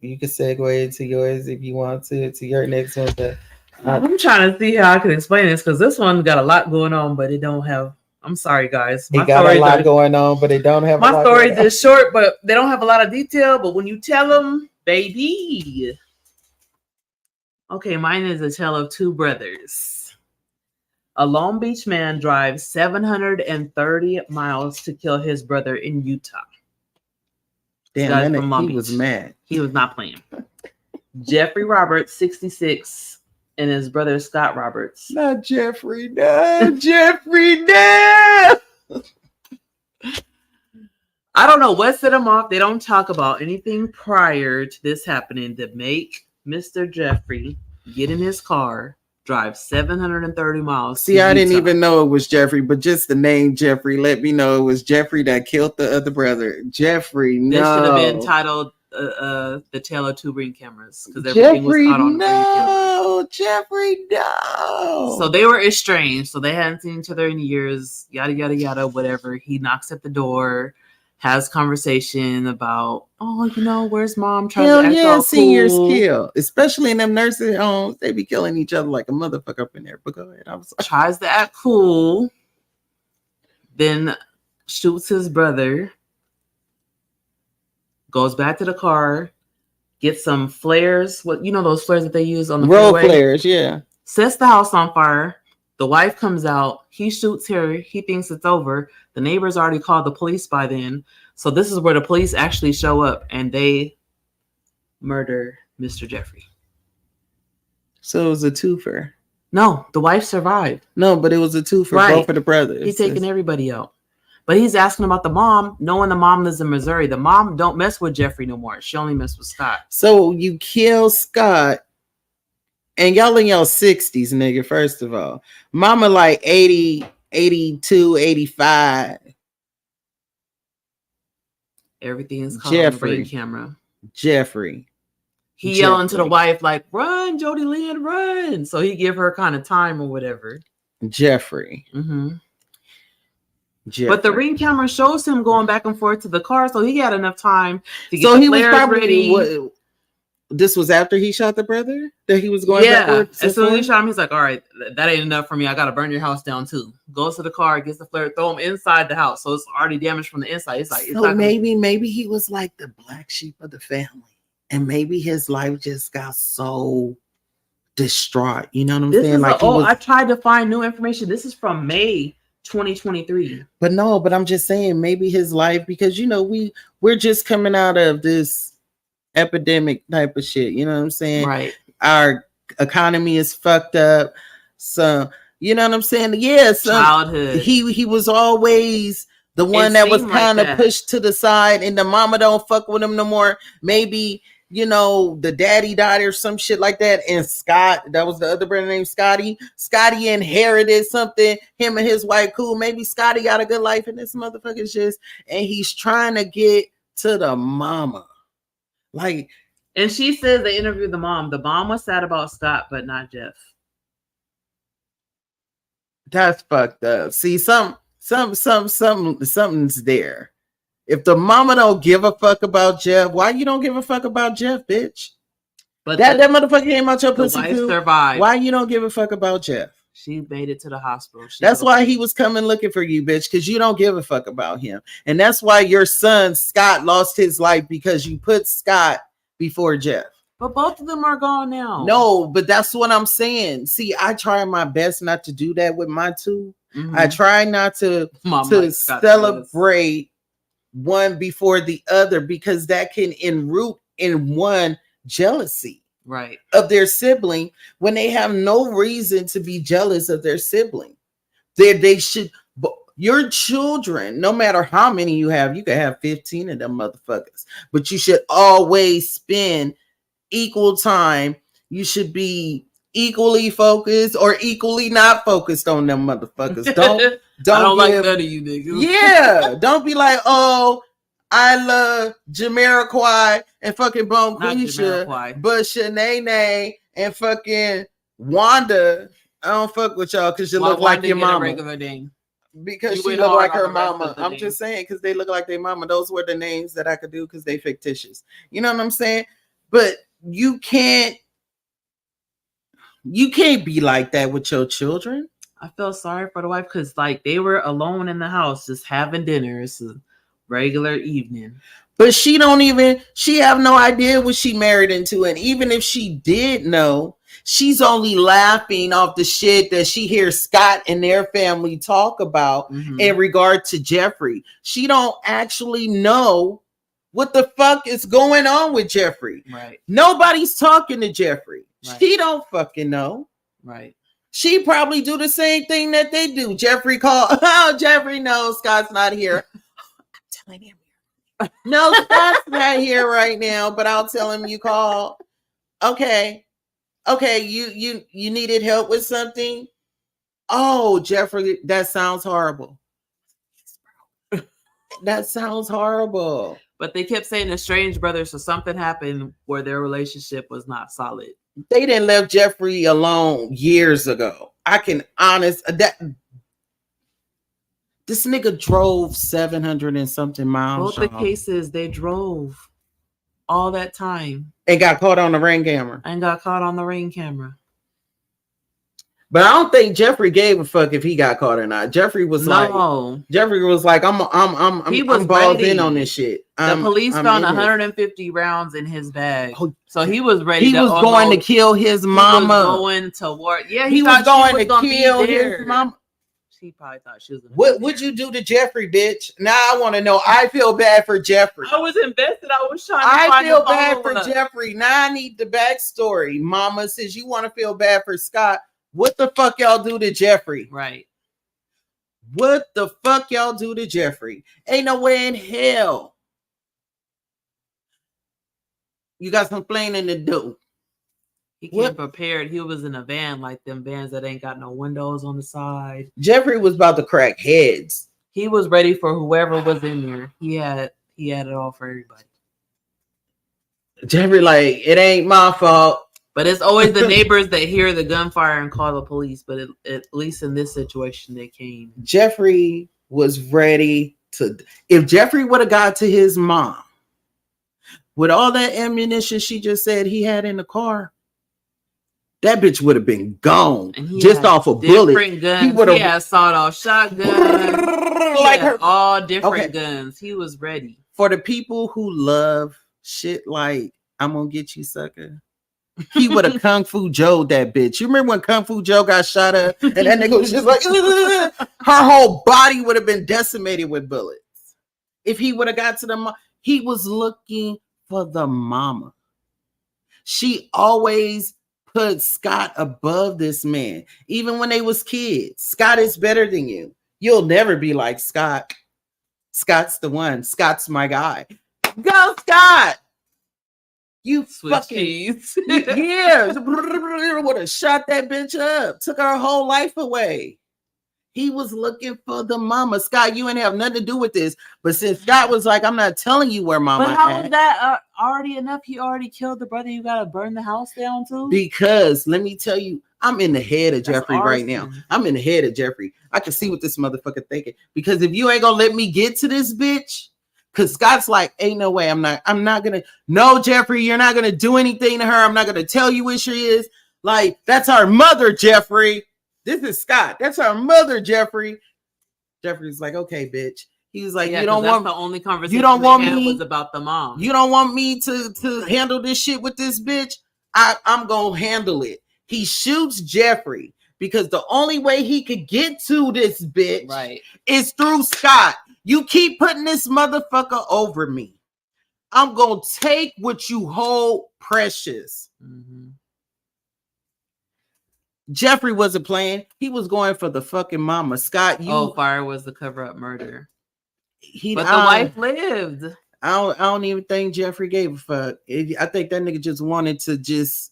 Speaker 2: you could segue into yours if you want to your next one. But
Speaker 1: I'm trying to see how I can explain this because this one got a lot going on, but it don't have. I'm sorry, guys.
Speaker 2: It got a lot going on, but it don't have.
Speaker 1: My stories are short, but they don't have a lot of detail. But when you tell them, baby. Okay, mine is a tale of two brothers. A Long Beach man drives 730 miles to kill his brother in Utah.
Speaker 2: Damn, he was mad.
Speaker 1: He was not playing. Jeffrey Roberts, 66, and his brother Scott Roberts.
Speaker 2: Not Jeffrey, no. Jeffrey, no.
Speaker 1: I don't know what set them off. They don't talk about anything prior to this happening that make Mr. Jeffrey get in his car, drive 730 miles.
Speaker 2: See, I didn't even know it was Jeffrey, but just the name Jeffrey let me know it was Jeffrey that killed the other brother. Jeffrey, no.
Speaker 1: This should have been titled The Tale of Two Ring Cameras because everything was caught on the ring camera.
Speaker 2: Jeffrey, no.
Speaker 1: So they were estranged. So they hadn't seen each other in years, yada, yada, yada, whatever. He knocks at the door. Has conversation about, where's mom?
Speaker 2: Hell yeah, seniors kill. Especially in them nursing homes. They be killing each other like a motherfucker up in there. But go ahead. I'm sorry.
Speaker 1: Tries to act cool. Then shoots his brother. Goes back to the car. Gets some flares. Those flares that they use on the
Speaker 2: road flares, yeah.
Speaker 1: Sets the house on fire. The wife comes out. He shoots her. He thinks it's over. The neighbors already called the police by then. So this is where the police actually show up and they murder Mr. Jeffrey.
Speaker 2: So it was a twofer.
Speaker 1: No, the wife survived.
Speaker 2: No, but it was a twofer. Right. Both of the brothers.
Speaker 1: He's taking everybody out. But he's asking about the mom, knowing the mom lives in Missouri. The mom don't mess with Jeffrey no more. She only mess with Scott.
Speaker 2: So you kill Scott, and y'all in your 60s, nigga, first of all. Mama like 80, 82, 85.
Speaker 1: Everything is caught on the ring camera.
Speaker 2: Jeffrey.
Speaker 1: He yelling to the wife like, "Run, Jody Lynn, run!" So he give her kind of time or whatever.
Speaker 2: Jeffrey.
Speaker 1: But the ring camera shows him going back and forth to the car, so he had enough time to get
Speaker 2: so
Speaker 1: the
Speaker 2: he was probably
Speaker 1: ready.
Speaker 2: This was after he shot the brother that he was going.
Speaker 1: Yeah, as soon as he shot him, he's like, "All right, that ain't enough for me. I got to burn your house down too." Goes to the car, gets the flare, throw him inside the house, so it's already damaged from the inside. It's like,
Speaker 2: so maybe he was like the black sheep of the family, and maybe his life just got so distraught. You know what I'm saying? Like,
Speaker 1: I tried to find new information. This is from May 2023.
Speaker 2: But I'm just saying maybe his life, because we're just coming out of this epidemic type of shit. You know what I'm saying?
Speaker 1: Right.
Speaker 2: Our economy is fucked up. So you know what I'm saying? Yeah. So
Speaker 1: childhood.
Speaker 2: He was always the one that was kind of pushed to the side, and the mama don't fuck with him no more. Maybe the daddy died or some shit like that. And Scott, that was the other brother named Scotty. Scotty inherited something. Him and his wife cool. Maybe Scotty got a good life, and this motherfucker's just, and he's trying to get to the mama. Like,
Speaker 1: and she says they interviewed the mom. The mom was sad about Scott, but not Jeff.
Speaker 2: That's fucked up. See, something's there. If the mama don't give a fuck about Jeff, why you don't give a fuck about Jeff, bitch? But that motherfucker came out your pussy too.
Speaker 1: Survived.
Speaker 2: Why you don't give a fuck about Jeff?
Speaker 1: She made it to the hospital.
Speaker 2: That's why he was coming looking for you, bitch, because you don't give a fuck about him. And that's why your son, Scott, lost his life, because you put Scott before Jeff.
Speaker 1: But both of them are gone now.
Speaker 2: No, but that's what I'm saying. See, I try my best not to do that with my two. I try not to celebrate one before the other, because that can enroot in one jealousy.
Speaker 1: Right.
Speaker 2: Of their sibling, when they have no reason to be jealous of their sibling. They should, your children, no matter how many you can have 15 of them motherfuckers, but you should always spend equal time. You should be equally focused or equally not focused on them motherfuckers. Don't
Speaker 1: like none of you niggas.
Speaker 2: Yeah. Don't be like, oh, I love Jamiroquai and fucking Bonquisha, but Shanae and fucking Wanda, I don't fuck with y'all because you look like your mama. Because she look like her mama. I'm just saying, because they look like their mama. Those were the names that I could do because they fictitious. You know what I'm saying? But you can't be like that with your children.
Speaker 1: I feel sorry for the wife, because like they were alone in the house just having dinner. It's a regular evening.
Speaker 2: But she have no idea what she married into. And even if she did know, she's only laughing off the shit that she hears Scott and their family talk about in regard to Jeffrey. She don't actually know what the fuck is going on with Jeffrey.
Speaker 1: Right.
Speaker 2: Nobody's talking to Jeffrey. Right. She don't fucking know.
Speaker 1: Right.
Speaker 2: She probably do the same thing that they do. Jeffrey called. Oh, Jeffrey knows Scott's not here. I'm telling him. No, Scott's not here right now, but I'll tell him you called. Okay, you needed help with something? Oh, Jeffrey, that sounds horrible. That sounds horrible.
Speaker 1: But they kept saying estranged brothers, so something happened where their relationship was not solid.
Speaker 2: They didn't leave Jeffrey alone years ago. I can this nigga drove 700 and something miles.
Speaker 1: Both the cases, they drove all that time.
Speaker 2: And got caught on the ring camera. But I don't think Jeffrey gave a fuck if he got caught or not. Jeffrey was like, I'm balled in on this shit.
Speaker 1: The police found 150 rounds in his bag. So he was ready.
Speaker 2: He was going to kill his mama.
Speaker 1: He was going to war. Yeah,
Speaker 2: he was going to kill his mama.
Speaker 1: She probably thought she was gonna.
Speaker 2: What would you do to Jeffrey, bitch? Now I want to know. I feel bad for Jeffrey.
Speaker 1: I was invested. I was trying to find
Speaker 2: feel bad for Jeffrey. Now I need the backstory. Mama says you want to feel bad for Scott. What the fuck y'all do to Jeffrey?
Speaker 1: Right.
Speaker 2: What the fuck y'all do to Jeffrey? Ain't no way in hell. You got some explaining to do.
Speaker 1: He came prepared. He was in a van, like them vans that ain't got no windows on the side.
Speaker 2: Jeffrey was about to crack heads.
Speaker 1: He was ready for whoever was in there. He had it all for everybody.
Speaker 2: Jeffrey, like, it ain't my fault.
Speaker 1: But it's always the neighbors that hear the gunfire and call the police. But at least in this situation, they came.
Speaker 2: Jeffrey was ready to. If Jeffrey would have got to his mom with all that ammunition she just said he had in the car, that bitch would have been gone just off a bullet.
Speaker 1: Guns. He had sawed-off shotguns. Like all different guns. He was ready.
Speaker 2: For the people who love shit like I'm gonna get you, sucker. He would have Kung Fu Joe'd that bitch. You remember when Kung Fu Joe got shot up and that nigga was just like, her whole body would have been decimated with bullets. If he would have got to the he was looking for the mama. She always put Scott above this man, even when they was kids. Scott is better than you. You'll never be like Scott. Scott's the one. Scott's my guy. Go, Scott! You
Speaker 1: Swiss
Speaker 2: fucking
Speaker 1: cheese.
Speaker 2: yeah, would have shot that bitch up. Took her whole life away. He was looking for the mama. Scott, you ain't have nothing to do with this. But since Scott was like, I'm not telling you where mama.
Speaker 1: But how was that already enough? He already killed the brother. You gotta burn the house down too.
Speaker 2: Because let me tell you, I'm in the head of Jeffrey right now. I'm in the head of Jeffrey. I can see what this motherfucker thinking. Because if you ain't gonna let me get to this bitch. Because Scott's like, ain't no way. I'm not gonna. No, Jeffrey, you're not gonna do anything to her. I'm not gonna tell you where she is. Like, that's our mother, Jeffrey. This is Scott. That's our mother, Jeffrey. Jeffrey's like, okay, bitch. He was like, you don't want
Speaker 1: the only conversation
Speaker 2: you don't want me
Speaker 1: was about the mom.
Speaker 2: You don't want me to handle this shit with this bitch. I'm gonna handle it. He shoots Jeffrey because the only way he could get to this bitch is through Scott. You keep putting this motherfucker over me. I'm going to take what you hold precious. Mm-hmm. Jeffrey wasn't playing. He was going for the fucking mama. Scott,
Speaker 1: fire was the cover-up murder. But the wife lived.
Speaker 2: I don't even think Jeffrey gave a fuck. I think that nigga just wanted to just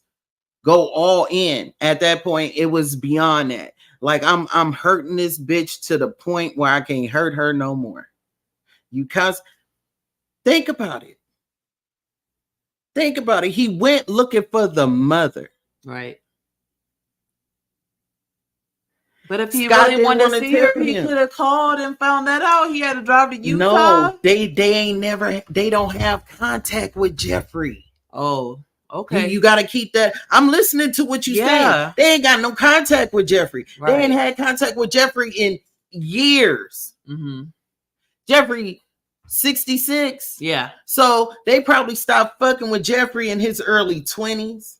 Speaker 2: go all in. At that point, it was beyond that. Like, I'm hurting this bitch to the point where I can't hurt her no more. Think about it. Think about it. He went looking for the mother.
Speaker 1: Right. But if he really wanted to see her, he could have called and found that out. He had to drive to Utah.
Speaker 2: No, they don't have contact with Jeffrey.
Speaker 1: Oh, okay.
Speaker 2: You got to keep that. I'm listening to what you saying. They ain't got no contact with Jeffrey. Right. They ain't had contact with Jeffrey in years. Mm-hmm. Jeffrey, 66.
Speaker 1: Yeah.
Speaker 2: So they probably stopped fucking with Jeffrey in his early 20s.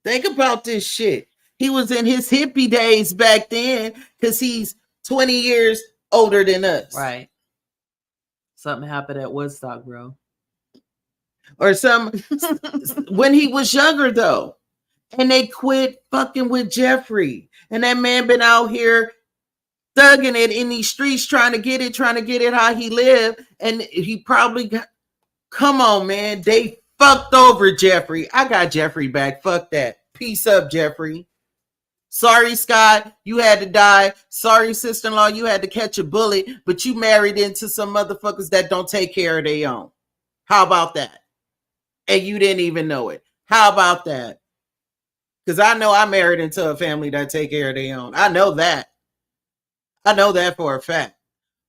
Speaker 2: Think about this shit. He was in his hippie days back then because he's 20 years older than us.
Speaker 1: Right. Something happened at Woodstock, bro.
Speaker 2: Or when he was younger, though. And they quit fucking with Jeffrey. And that man been out here thugging it in these streets, trying to get it how he lived. And he probably come on, man. They fucked over Jeffrey. I got Jeffrey back. Fuck that. Peace up, Jeffrey. Sorry, Scott, you had to die. Sorry, sister-in-law, you had to catch a bullet, but you married into some motherfuckers that don't take care of their own. How about that? And you didn't even know it. How about that? Because I know I married into a family that take care of their own. I know that. I know that for a fact.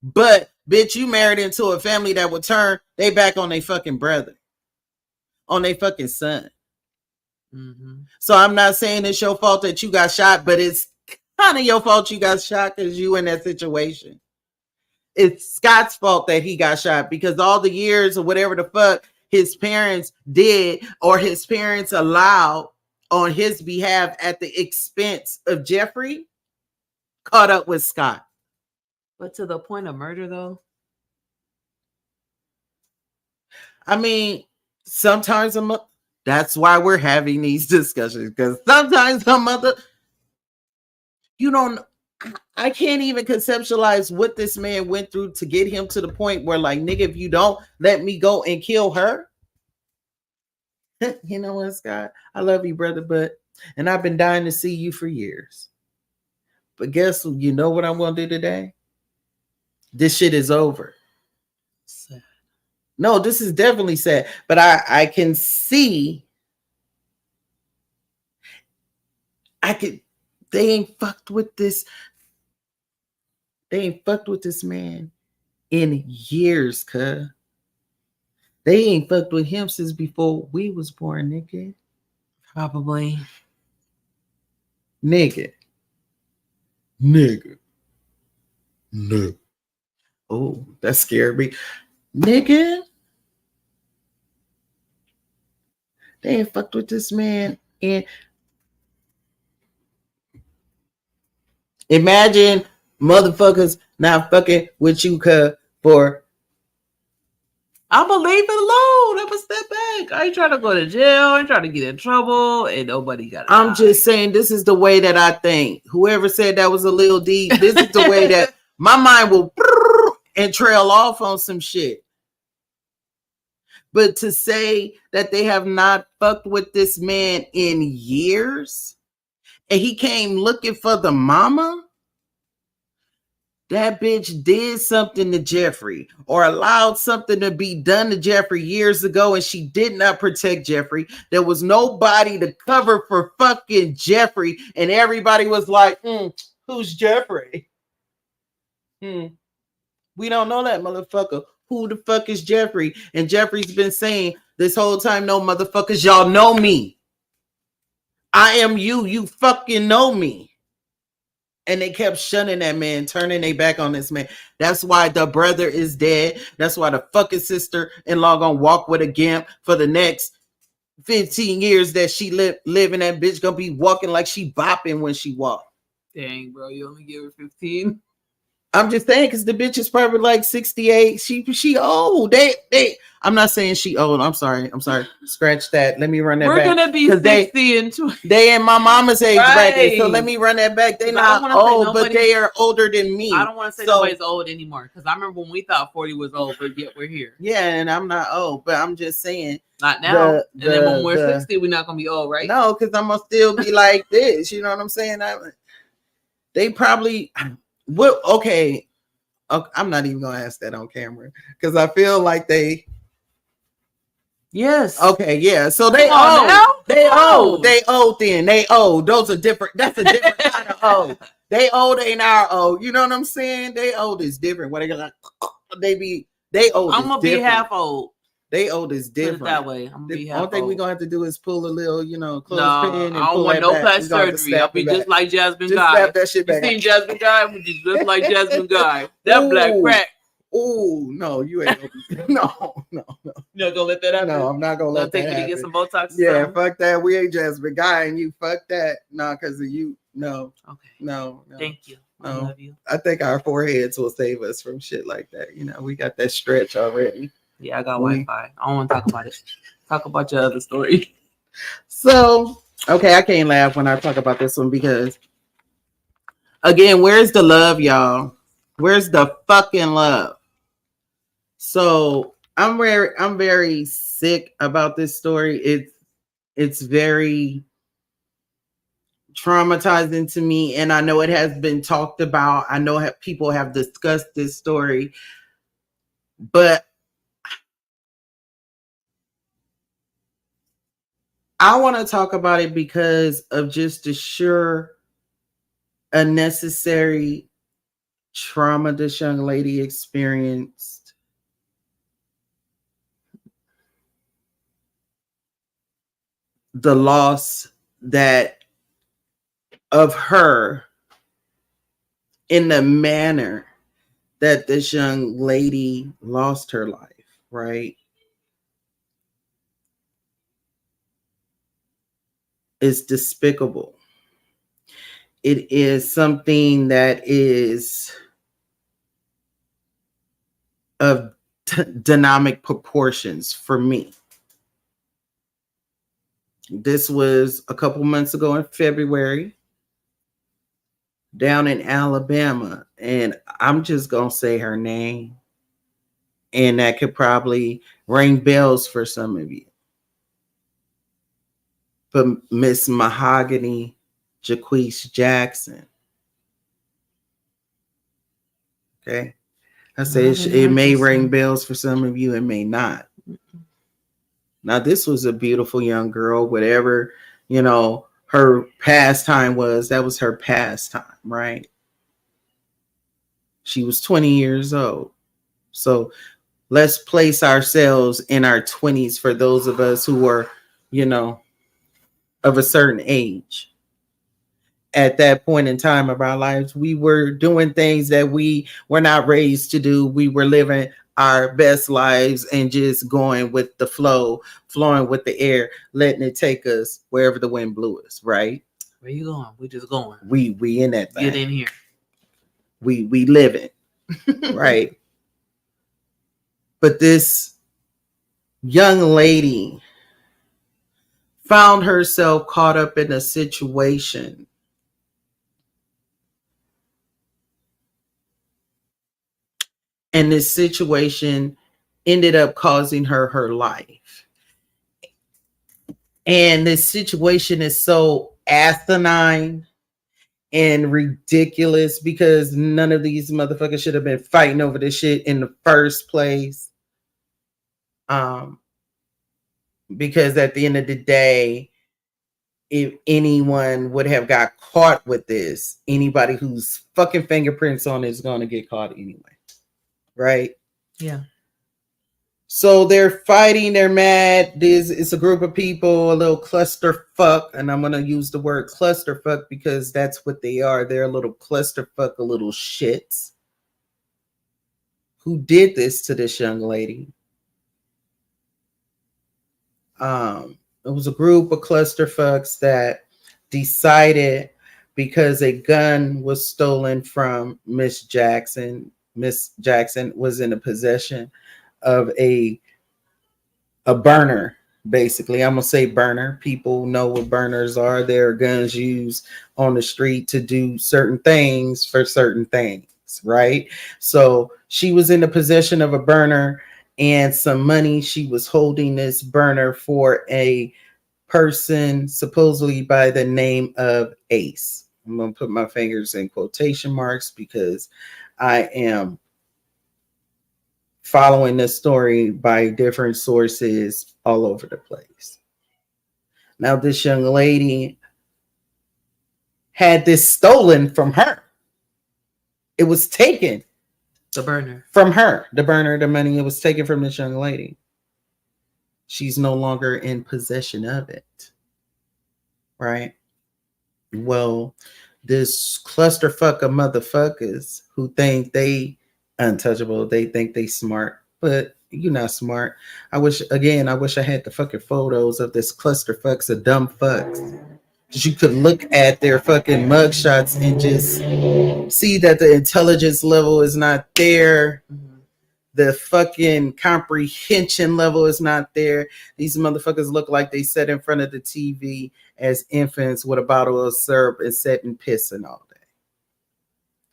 Speaker 2: But, bitch, you married into a family that would turn they back on their fucking brother. On their fucking son. Mm-hmm. So I'm not saying it's your fault that you got shot, but it's kind of your fault you got shot because you in that situation. It's Scott's fault that he got shot because all the years or whatever the fuck his parents did or his parents allowed on his behalf at the expense of Jeffrey caught up with Scott.
Speaker 1: But to the point of murder, though?
Speaker 2: I mean, sometimes that's why we're having these discussions, because sometimes You don't, I can't even conceptualize what this man went through to get him to the point where, like, nigga, if you don't let me go and kill her, you know what, Scott? I love you, brother, and I've been dying to see you for years. But guess what? You know what I'm going to do today? This shit is over.
Speaker 1: Sad.
Speaker 2: No, this is definitely sad. But I can see, they ain't fucked with this. They ain't fucked with this man in years, cuz. They ain't fucked with him since before we was born, nigga.
Speaker 1: Probably.
Speaker 2: Nigga. Oh, that scared me. Nigga. They ain't fucked with this man. And imagine motherfuckers not fucking with you, cuz, for
Speaker 1: I'm gonna leave it alone. I'm gonna step back. I ain't trying to go to jail. I ain't trying to get in trouble, and nobody got it.
Speaker 2: I'm just saying, this is the way that I think. Whoever said that was a little deep, this is the way that my mind will and trail off on some shit. But to say that they have not fucked with this man in years, and he came looking for the mama, that bitch did something to Jeffrey or allowed something to be done to Jeffrey years ago, and she did not protect Jeffrey. There was nobody to cover for fucking Jeffrey, and everybody was like, who's Jeffrey? We don't know that motherfucker. Who the fuck is Jeffrey? And Jeffrey's been saying this whole time, no, motherfuckers, y'all know me. I am you. You fucking know me. And they kept shunning that man, turning their back on this man. That's why the brother is dead. That's why the fucking sister-in-law gonna walk with a gimp for the next 15 years that she living. That bitch gonna be walking like she bopping when she walk.
Speaker 1: Dang, bro, you only give her 15.
Speaker 2: I'm just saying, because the bitch is probably like 68. She old. I'm not saying she old. I'm sorry. Scratch that. Let me run that back.
Speaker 1: We're gonna be 60 and 20.
Speaker 2: They in my mama's age bracket, so let me run that back. They not old, but they are older than me.
Speaker 1: I don't want to say nobody's old anymore, because I remember when we thought 40 was old, but yet we're here.
Speaker 2: Yeah, and I'm not old, but I'm just saying.
Speaker 1: Not now. And then when we're 60, we're not gonna be old, right?
Speaker 2: No, because I'm gonna still be like this. You know what I'm saying? They probably okay. I'm not even gonna ask that on camera because I feel like they.
Speaker 1: Yes.
Speaker 2: Okay. Yeah. So they old.
Speaker 1: Now?
Speaker 2: They old. They old. Then they old. Those are different. That's a different kind of old. They old ain't our old. You know what I'm saying? They old is different. What they like? They old.
Speaker 1: I'm gonna be half old.
Speaker 2: They old is different.
Speaker 1: Put it that way. I'm gonna be half old.
Speaker 2: The only thing we're gonna have to do is pull a little,
Speaker 1: clothespin. No, I don't want no plastic surgery. I'll be just like Jasmine Guy.
Speaker 2: Snap that shit back.
Speaker 1: You seen Jasmine Guy? We just like Jasmine Guy. That black crack.
Speaker 2: Oh no, you ain't gonna no.
Speaker 1: You're not gonna let that happen?
Speaker 2: No, I'm not gonna let that happen.
Speaker 1: Take me to get some Botox.
Speaker 2: Yeah, fuck that. We ain't Jasmine Guy, and you fuck that. No, because of you. No.
Speaker 1: Okay.
Speaker 2: No.
Speaker 1: Thank you. I love you.
Speaker 2: I think our foreheads will save us from shit like that. We got that stretch already.
Speaker 1: Yeah, I got Wi-Fi. I don't want to talk about it. Talk about your other story.
Speaker 2: So, okay, I can't laugh when I talk about this one because, again, where's the love, y'all? Where's the fucking love? So I'm very sick about this story. It's very traumatizing to me, and I know it has been talked about. I know people have discussed this story, but I want to talk about it because of just the sheer unnecessary trauma this young lady experienced. The loss of her in the manner that this young lady lost her life, right? Is despicable. It is something that is of dynamic proportions for me. This was a couple months ago in February. down in Alabama. And I'm just going to say her name. And that could probably ring bells for some of you. But Miss Mahogany Jaquise Jackson. Okay. I
Speaker 1: I
Speaker 2: say
Speaker 1: haven't
Speaker 2: it
Speaker 1: heard
Speaker 2: may
Speaker 1: this
Speaker 2: ring
Speaker 1: one.
Speaker 2: bells for some of you, it may not. Now, this was a beautiful young girl, whatever, her pastime was, that was her pastime, right? She was 20 years old. So let's place ourselves in our 20s for those of us who are, you know, of a certain age. At that point in time of our lives, we were doing things that we were not raised to do. We were living our best lives and just going with the flow, flowing with the air, letting it take us wherever the wind blew us, right?
Speaker 1: Where you going? We just going.
Speaker 2: We in that
Speaker 1: Get
Speaker 2: thing.
Speaker 1: in here.
Speaker 2: We live it, right? But this young lady found herself caught up in a situation, and this situation ended up causing her life. And this situation is so asinine and ridiculous because none of these motherfuckers should have been fighting over this shit in the first place. Um, because at the end of the day, if anyone would have got caught with this, anybody whose fucking fingerprints on it is going to get caught anyway, right?
Speaker 1: Yeah.
Speaker 2: So they're fighting, they're mad. It's a group of people, a little clusterfuck, and I'm gonna use the word clusterfuck because that's what they are. They're a little clusterfuck, a little shits. Who did this to this young lady? It was a group of clusterfucks that decided because a gun was stolen from Miss Jackson. Miss Jackson was in the possession of a burner. Basically, I'm gonna say burner. People know what burners are. They're guns used on the street to do certain things for certain things, right? So she was in the possession of a burner and some money. She was holding this burner for a person supposedly by the name of Ace. I'm gonna put my fingers in quotation marks because I am following this story by different sources all over the place. Now, this young lady had this stolen from her. It was taken
Speaker 1: The burner.
Speaker 2: from her. The burner, the money, it was taken from this young lady. She's no longer in possession of it. Right? Well, this clusterfuck of motherfuckers who think they untouchable, they think they smart, but you're not smart. I wish I had the fucking photos of this clusterfucks of dumb fucks. That you could look at their fucking mugshots and just see that the intelligence level is not there. The fucking comprehension level is not there. These motherfuckers look like they sat in front of the TV as infants with a bottle of syrup and sat and pissing all day.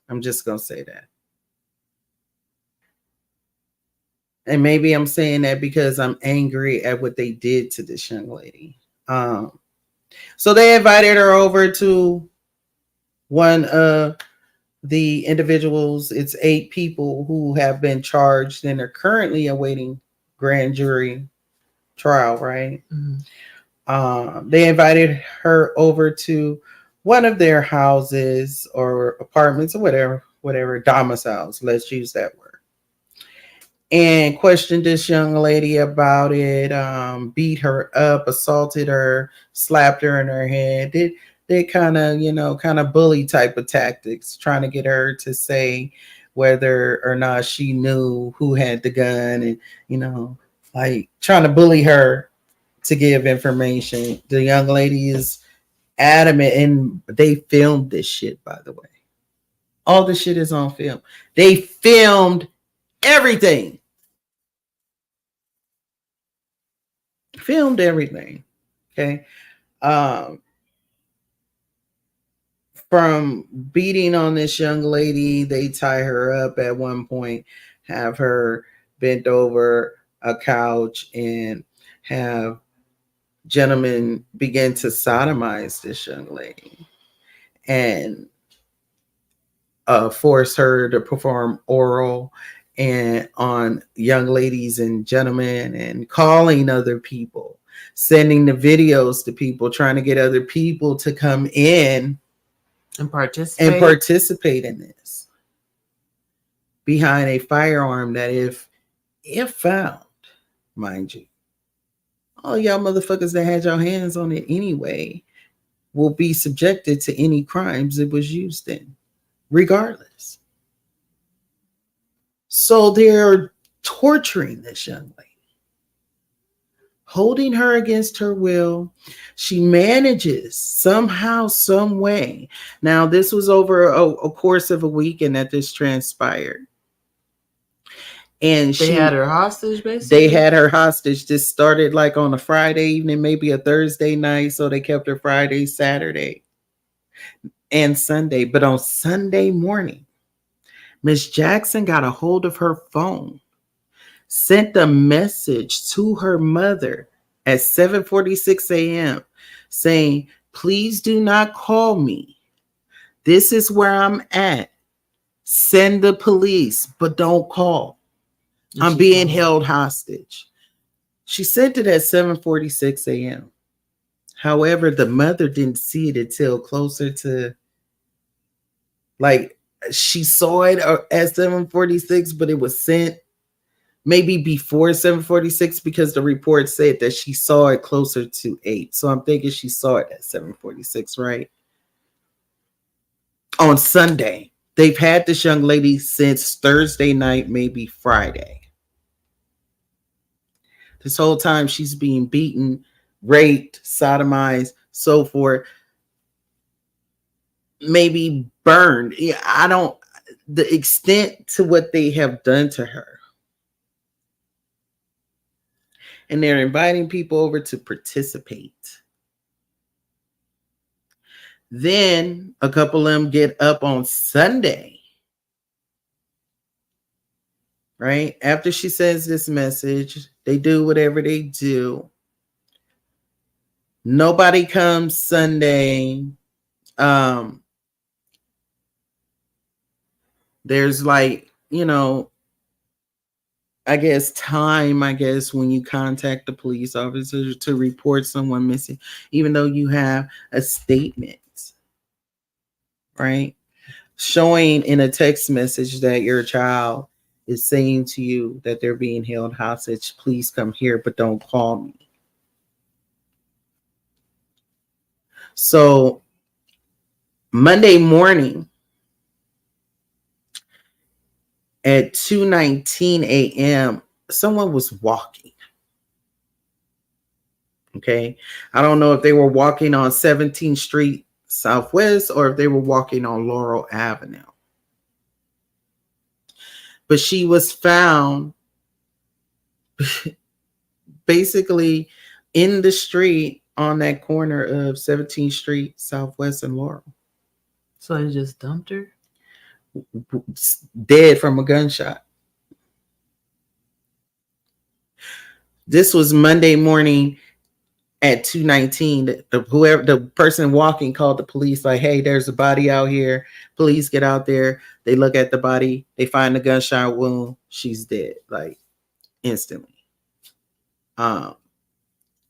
Speaker 2: I'm just gonna say that. And maybe I'm saying that because I'm angry at what they did to this young lady. So they invited her over to one of the individuals. It's 8 people who have been charged and are currently awaiting grand jury trial, right? They invited her over to one of their houses or apartments or whatever domiciles. Let's use that word. And questioned this young lady about it, beat her up, assaulted her, slapped her in her head. Did kind of, kind of bully type of tactics, trying to get her to say whether or not she knew who had the gun and, like trying to bully her to give information. The young lady is adamant, and they filmed this shit, by the way. All the shit is on film. They filmed everything. Filmed everything. Okay. Um, from beating on this young lady. They tie her up at one point, have her bent over a couch, and have gentlemen begin to sodomize this young lady and force her to perform oral and on young ladies and gentlemen, and calling other people, sending the videos to people, trying to get other people to come in
Speaker 1: And
Speaker 2: and
Speaker 1: participate.
Speaker 2: participate in this behind a firearm that, if found, mind you, all y'all motherfuckers that had your hands on it anyway will be subjected to any crimes it was used in, regardless. So they're torturing this young lady, holding her against her will. She manages somehow, some way. Now, this was over a course of a weekend that this transpired. And
Speaker 1: They had her hostage, basically.
Speaker 2: They had her hostage. This started like on a Friday evening, maybe a Thursday night. So they kept her Friday, Saturday, and Sunday. But on Sunday morning, Miss Jackson got a hold of her phone, sent a message to her mother at 7:46 a.m. saying, "Please do not call me. This is where I'm at. Send the police, but don't call. I'm being held hostage." She sent it at 7:46 a.m. However, the mother didn't see it until closer to, like, she saw it at 7:46, but it was sent maybe before 7:46 because the report said that she saw it closer to 8. So I'm thinking she saw it at 7:46, right? On Sunday. They've had this young lady since Thursday night, maybe Friday. This whole time she's being beaten, raped, sodomized, so forth, maybe burned. Yeah, I don't, the extent to what they have done to her. And they're inviting people over to participate. Then a couple of them get up on Sunday, right? After she says this message, they do whatever they do. Nobody comes Sunday. There's like, I guess when you contact the police officer to report someone missing, even though you have a statement, right? Showing in a text message that your child is saying to you that they're being held hostage. Please come here, but don't call me. So Monday morning at 2:19 a.m., someone was walking. Okay. I don't know if they were walking on 17th Street Southwest or if they were walking on Laurel Avenue. But she was found basically in the street on that corner of 17th Street Southwest and Laurel.
Speaker 1: So they just dumped her?
Speaker 2: Dead from a gunshot. This was Monday morning at 2:19. The person walking called the police like, "Hey, there's a body out here. Please get out there." They look at the body. They find the gunshot wound. She's dead, like instantly.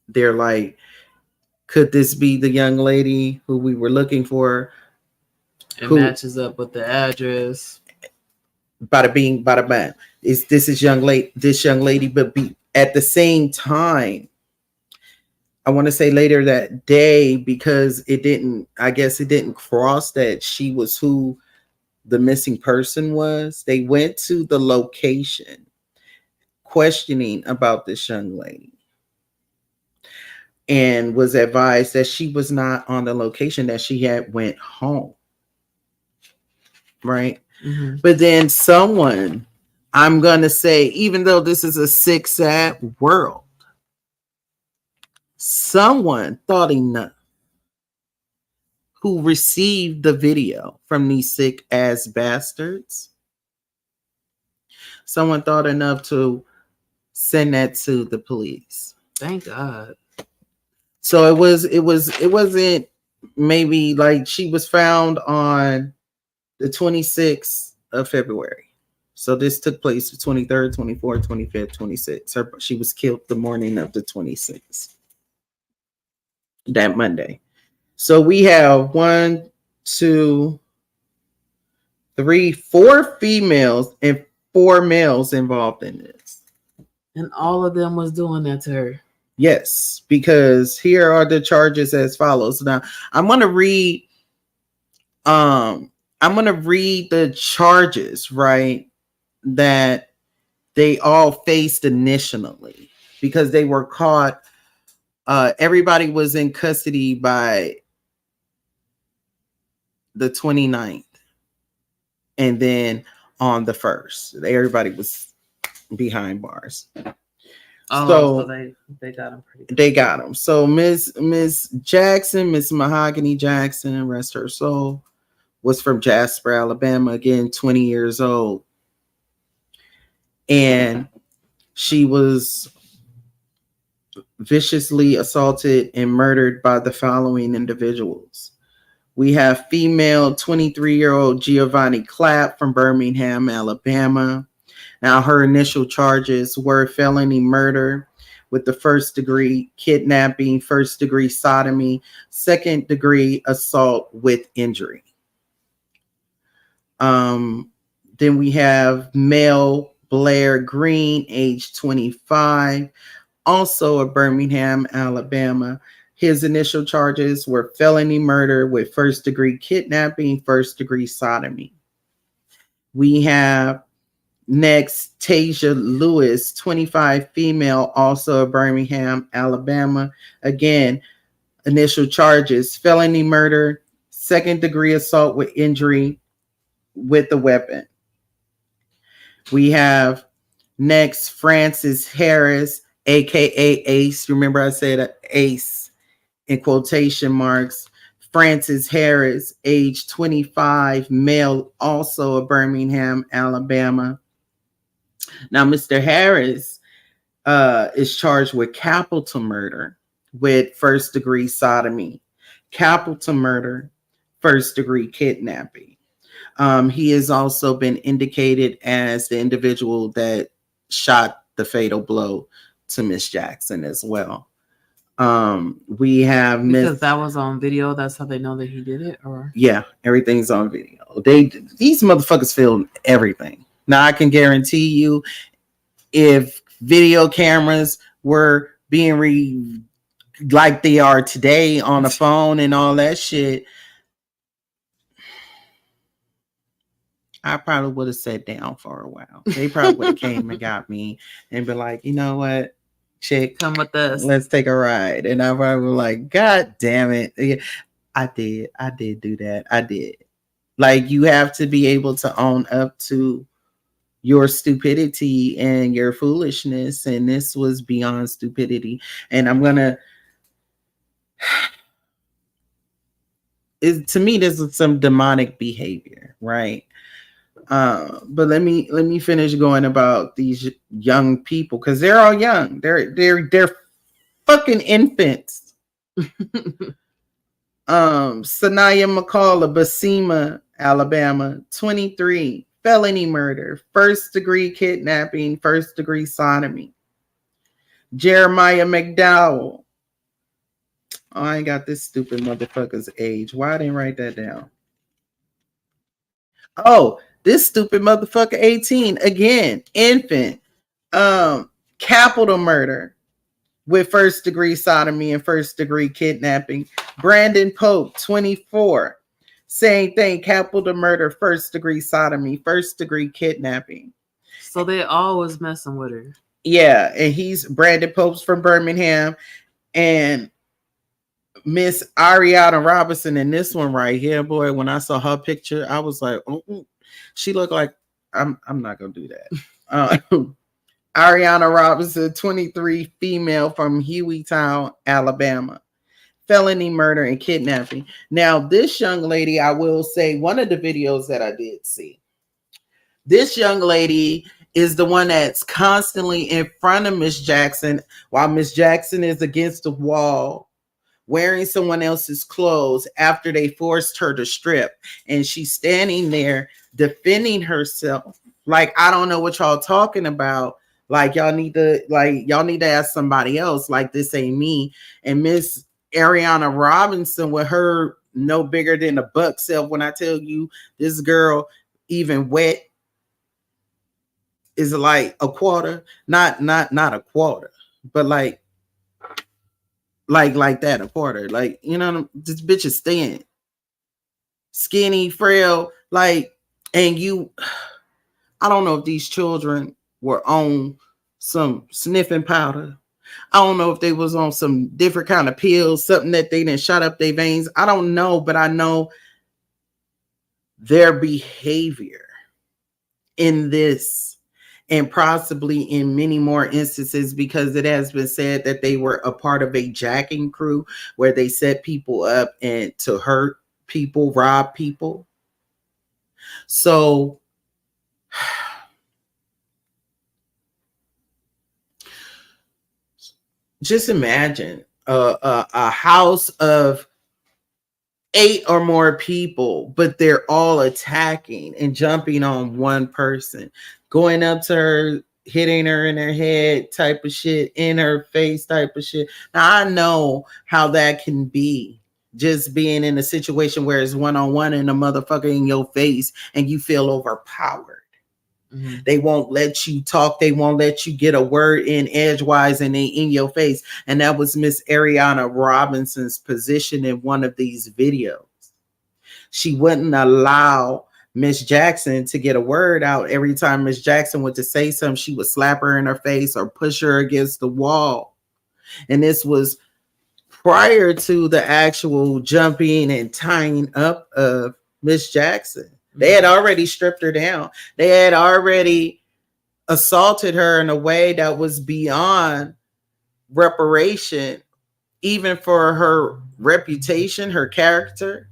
Speaker 2: They're like, could this be the young lady who we were looking for?
Speaker 1: It matches up with the address.
Speaker 2: Bada bing, bada bang. This young lady, but at the same time, I want to say later that day, because it didn't cross that she was who the missing person was. They went to the location questioning about this young lady and was advised that she was not on the location, that she had went home. Right. Mm-hmm. But then someone, I'm going to say, even though this is a sick, sad world, someone thought enough who received the video from these sick ass bastards. Someone thought enough to send that to the police.
Speaker 1: Thank God.
Speaker 2: So it wasn't maybe like she was found on the 26th of February. So this took place the 23rd, 24th, 25th, 26th. She was killed the morning of the 26th. That Monday. So we have 1, 2, 3, 4 females and 4 males involved in this.
Speaker 1: And all of them was doing that to her.
Speaker 2: Yes, because here are the charges as follows. Now I'm gonna read the charges, right? That they all faced initially because they were caught. Everybody was in custody by the 29th. And then on the 1st, everybody was behind bars.
Speaker 1: So they got him pretty good.
Speaker 2: They got him. So Miss Jackson, Miss Mahogany Jackson, rest her soul, was from Jasper, Alabama. Again, 20 years old. And she was viciously assaulted and murdered by the following individuals. We have female 23-year-old Giovanni Clapp from Birmingham, Alabama. Now, her initial charges were felony murder with the first degree kidnapping, first degree sodomy, second degree assault with injury. Then we have male Blair Green, age 25, also of Birmingham, Alabama. His initial charges were felony murder with first degree kidnapping, first degree sodomy. We have next Tasia Lewis, 25, female, also of Birmingham, Alabama. Again, initial charges, felony murder, second degree assault with injury with a weapon. We have next Francis Harris, aka Ace. Remember I said Ace in quotation marks. Francis Harris, age 25, male, also of Birmingham, Alabama. Now, Mr. Harris is charged with capital murder with first degree sodomy, capital murder, first degree kidnapping. He has also been indicated as the individual that shot the fatal blow to Miss Jackson as well. We have
Speaker 1: because that was on video. That's how they know that he did it, or
Speaker 2: yeah, everything's on video. These motherfuckers filmed everything. Now I can guarantee you, if video cameras were being like they are today on a phone and all that shit, I probably would have sat down for a while. They probably would have came and got me and be like, you know what, chick,
Speaker 1: come with us.
Speaker 2: Let's take a ride. And I probably was like, God damn it. Yeah, I did do that. I did. Like, you have to be able to own up to your stupidity and your foolishness. And this was beyond stupidity. And I'm going to, to me, this is some demonic behavior, right? But let me finish going about these young people, because they're all young. They're fucking infants. Sanaya McCall of Basima, Alabama, 23, felony murder, first degree kidnapping, first degree sodomy. Jeremiah McDowell. Oh, I ain't got this stupid motherfucker's age. Why I didn't write that down? Oh, this stupid motherfucker, 18, again, infant. Capital murder with first degree sodomy and first degree kidnapping. Brandon Pope, 24, same thing, capital murder, first degree sodomy, first degree kidnapping.
Speaker 1: So they always messing with her.
Speaker 2: Yeah, and Brandon Pope's from Birmingham, and Miss Ariana Robinson in this one right here, boy, when I saw her picture, I was like, she looked like, I'm not gonna do that. Ariana Robinson, 23, female, from Hueytown, Alabama. felony murder and kidnapping. Now, this young lady, I will say, one of the videos that I did see, this young lady is the one that's constantly in front of Miss Jackson while Miss Jackson is against the wall wearing someone else's clothes after they forced her to strip. And she's standing there defending herself. Like, I don't know what y'all talking about. Like, y'all need to ask somebody else. Like, this ain't me. And Miss Ariana Robinson with her no bigger than a buck self, when I tell you this girl, even wet, is like a quarter. Not a quarter, but like that, a quarter. Like, you know, this bitch is thin, skinny, frail, like, and you, I don't know if these children were on some sniffing powder. I don't know if they was on some different kind of pills, something that they didn't shut up their veins. I don't know, but I know their behavior in this, and possibly in many more instances, because it has been said that they were a part of a jacking crew where they set people up and to hurt people, rob people. So just imagine a house of 8 or more people, but they're all attacking and jumping on one person, going up to her, hitting her in her head type of shit, in her face type of shit. Now, I know how that can be, just being in a situation where it's one-on-one and a motherfucker in your face and you feel overpowered. Mm-hmm. They won't let you talk. They won't let you get a word in edgewise and they in your face. And that was Miss Ariana Robinson's position in one of these videos. She wouldn't allow Miss Jackson to get a word out. Every time Miss Jackson went to say something, she would slap her in her face or push her against the wall. And this was prior to the actual jumping and tying up of Miss Jackson. They had already stripped her down. They had already assaulted her in a way that was beyond reparation, even for her reputation, her character.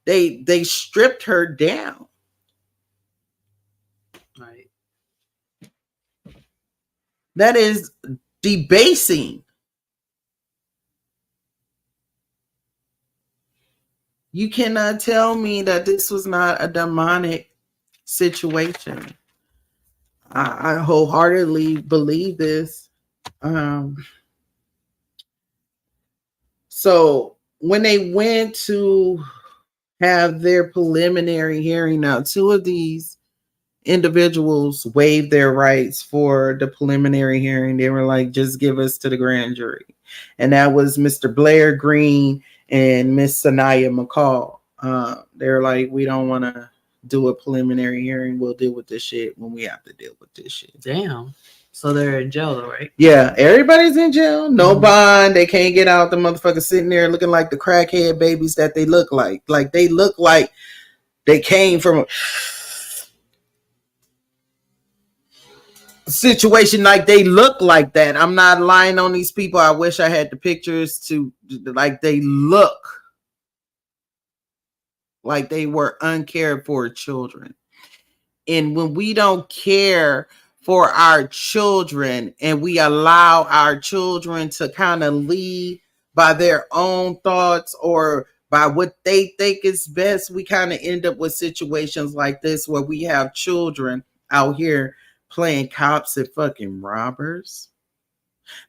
Speaker 2: They stripped her down. Right. That is debasing. You cannot tell me that this was not a demonic situation. I wholeheartedly believe this. So when they went to have their preliminary hearing, now 2 of these individuals waived their rights for the preliminary hearing. They were like, just give us to the grand jury. And that was Mr. Blair Green and Miss Sanaya McCall. They're like, we don't want to do a preliminary hearing. We'll deal with this shit when we have to deal with this shit.
Speaker 1: Damn. So they're in jail though, right?
Speaker 2: Yeah, everybody's in jail. No bond. They can't get out. The motherfuckers sitting there looking like the crackhead babies that they look like. Like they look like they came from a situation, like they look like that. I'm not lying on these people. I wish I had the pictures to, like, they look like they were uncared for children. And when we don't care for our children and we allow our children to kind of lead by their own thoughts or by what they think is best, we kind of end up with situations like this where we have children out here playing cops and fucking robbers,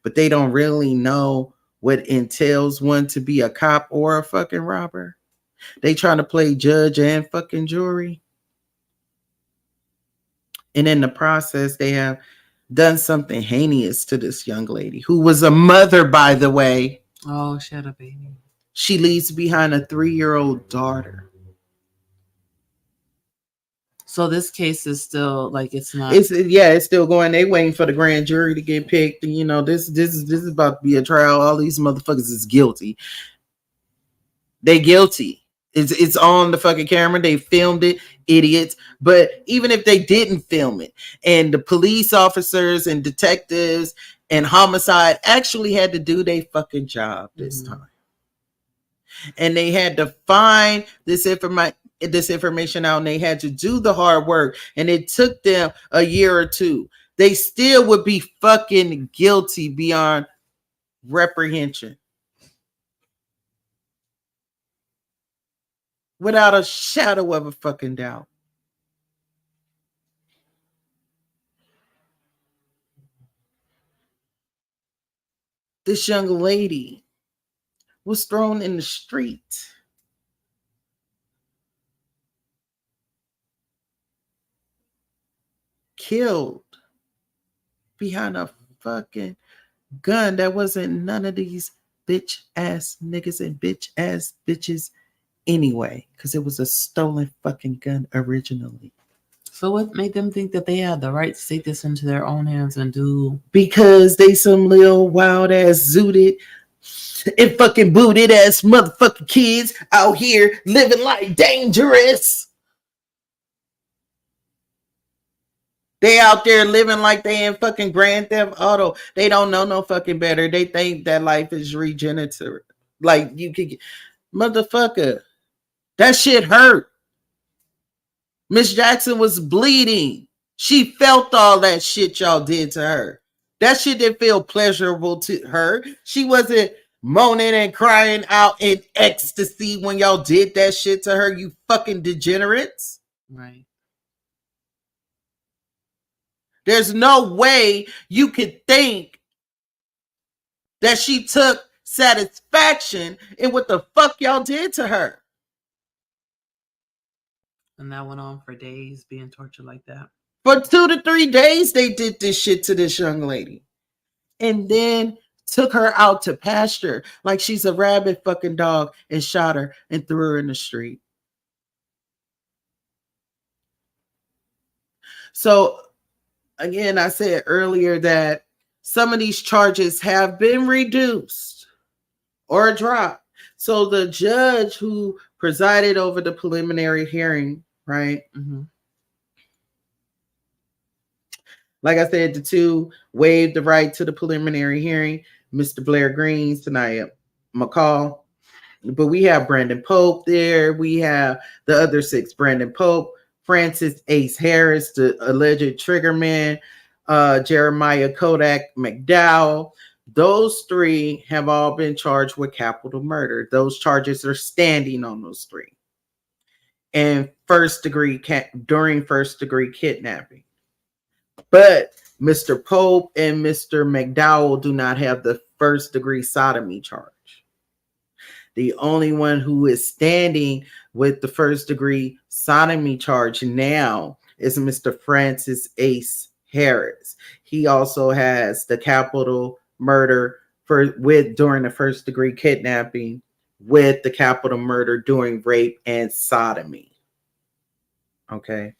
Speaker 2: but they don't really know what entails one to be a cop or a fucking robber. They trying to play judge and fucking jury. And in the process, they have done something heinous to this young lady, who was a mother, by the way.
Speaker 1: Oh, shut up, baby.
Speaker 2: She leaves behind a 3-year-old daughter.
Speaker 1: So this case is still, like, it's not.
Speaker 2: It's still going. They waiting for the grand jury to get picked. And, you know, this is about to be a trial. All these motherfuckers is guilty. They guilty. It's on the fucking camera. They filmed it, idiots. But even if they didn't film it, and the police officers and detectives And homicide actually had to do their fucking job this time. And they had to find this information out, and they had to do the hard work. And it took them a year or two. They still would be fucking guilty beyond reprehension. Without a shadow of a fucking doubt. This young lady was thrown in the street. Killed behind a fucking gun that wasn't none of these bitch ass niggas and bitch ass bitches anyway, because it was a stolen fucking gun originally.
Speaker 1: So what made them think that they had the right to take this into their own hands and do?
Speaker 2: Because they some little wild ass zooted and fucking booted ass motherfucking kids out here living like dangerous. They out there living like they in fucking Grand Theft Auto. They don't know no fucking better. They think that life is regenerative. Like you could get, motherfucker, that shit hurt. Miss Jackson was bleeding. She felt all that shit y'all did to her. That shit didn't feel pleasurable to her. She wasn't moaning and crying out in ecstasy when y'all did that shit to her, you fucking degenerates.
Speaker 1: Right.
Speaker 2: There's no way you could think that she took satisfaction in what the fuck y'all did to her.
Speaker 1: And that went on for days, being tortured like that.
Speaker 2: For 2 to 3 days, they did this shit to this young lady. And then took her out to pasture like she's a rabid fucking dog and shot her and threw her in the street. So, again, I said earlier that some of these charges have been reduced or dropped. So the judge who presided over the preliminary hearing, right?
Speaker 1: Mm-hmm.
Speaker 2: Like I said, the two waived the right to the preliminary hearing, Mr. Blair Green, Sanaya McCall. But we have Brandon Pope there. We have the other 6, Brandon Pope, Francis Ace Harris, the alleged trigger man, Jeremiah Kodak McDowell. Those 3 have all been charged with capital murder. Those charges are standing on those 3. And during first degree kidnapping. But Mr. Pope and Mr. McDowell do not have the first degree sodomy charge. The only one who is standing with the first degree sodomy charge now is Mr. Francis Ace Harris. He also has the capital murder during the first degree kidnapping, with the capital murder during rape and sodomy. Okay.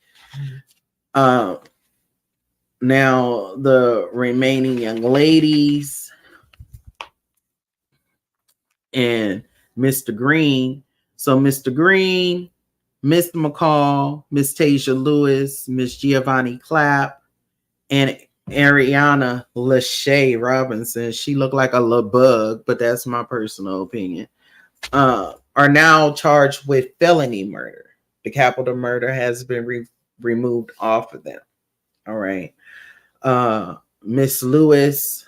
Speaker 2: Now the remaining young ladies and Mr. Green. So Mr. Green, Mr. McCall, Miss Tasia Lewis, Miss Giovanni Clapp, and Ariana Lachey Robinson. She looked like a little bug, but that's my personal opinion. Are now charged with felony murder. The capital murder has been removed off of them. All right. Miss Lewis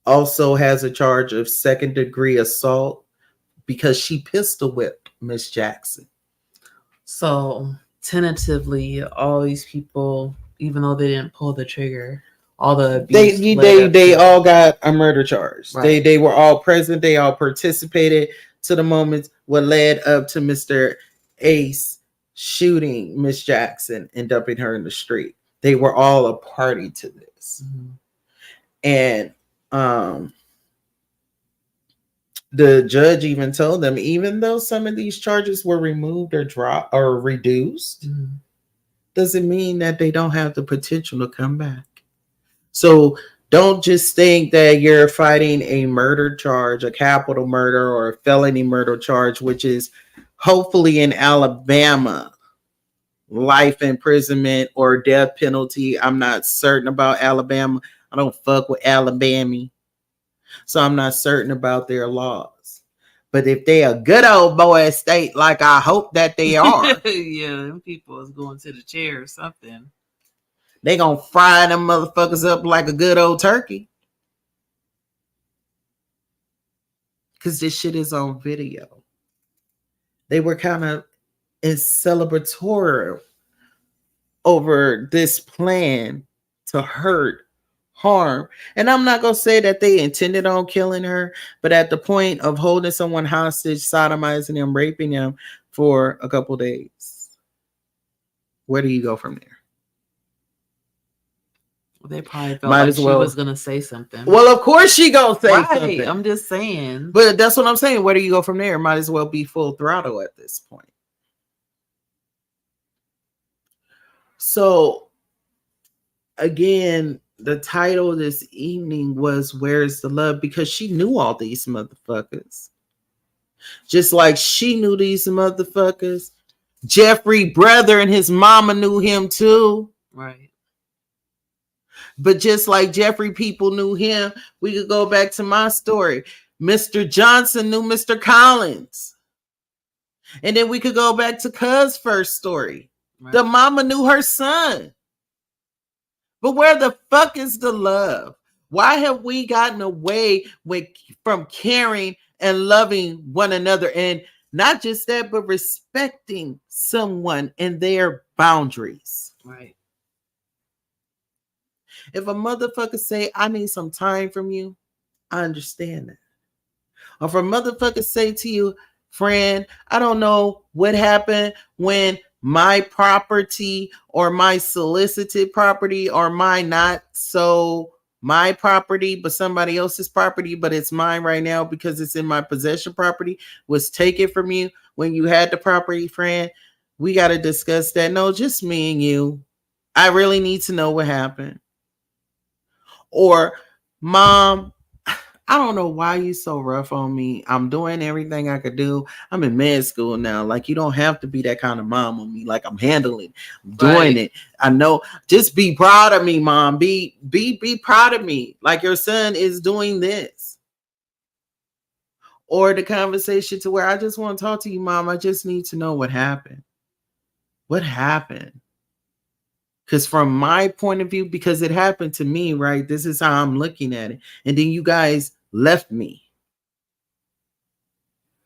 Speaker 2: also has a charge of second degree assault because she pistol whipped Miss Jackson.
Speaker 1: So tentatively, all these people, even though they didn't pull the trigger, all the abuse
Speaker 2: they all got a murder charge.
Speaker 1: Right.
Speaker 2: They were all present. They all participated to the moments what led up to Mr. Ace shooting Miss Jackson and dumping her in the street. They were all a party to this. Mm-hmm. And the judge even told them, even though some of these charges were removed or dropped or reduced, doesn't mean that they don't have the potential to come back. So don't just think that you're fighting a murder charge, a capital murder or a felony murder charge, which is hopefully in Alabama, life imprisonment or death penalty. I'm not certain about Alabama. I don't fuck with Alabama, so I'm not certain about their laws. But if they a good old boy state, like I hope that they are,
Speaker 1: yeah, them people is going to the chair or something.
Speaker 2: they gonna fry them motherfuckers up like a good old turkey. Because this shit is on video. They were kind of celebratory over this plan to hurt, harm. And I'm not going to say that they intended on killing her, but at the point of holding someone hostage, sodomizing them, raping them for a couple days, where do you go from there?
Speaker 1: They probably felt like she was going to say something.
Speaker 2: Well, of course she going to say something.
Speaker 1: I'm just saying.
Speaker 2: But that's what I'm saying. Where do you go from there? Might as well be full throttle at this point. So, again, the title this evening was Where's the Love? Because she knew all these motherfuckers. Just like she knew these motherfuckers. Jeffrey brother and his mama knew him too.
Speaker 1: Right.
Speaker 2: But just like Jeffrey people knew him, we could go back to my story. Mr. Johnson knew Mr. Collins. And then we could go back to Cuz's first story. Right. The mama knew her son. But where the fuck is the love? Why have we gotten away from caring and loving one another? And not just that, but respecting someone and their boundaries.
Speaker 1: Right.
Speaker 2: If a motherfucker say, I need some time from you, I understand that. Or if a motherfucker say to you, friend, I don't know what happened when my property or my solicited property or my not so my property, but somebody else's property, but it's mine right now because it's in my possession property, was taken from you when you had the property, friend. We got to discuss that. No, just me and you. I really need to know what happened. Or, Mom, I don't know why you so rough on me. I'm doing everything I could do. I'm in med school now. Like, you don't have to be that kind of mom on me. Like, I'm handling, I'm doing it. I know. Just be proud of me, Mom. Be proud of me. Like, your son is doing this. Or the conversation to where I just want to talk to you, Mom. I just need to know what happened. What happened? Because from my point of view, because it happened to me, right? This is how I'm looking at it. And then you guys left me.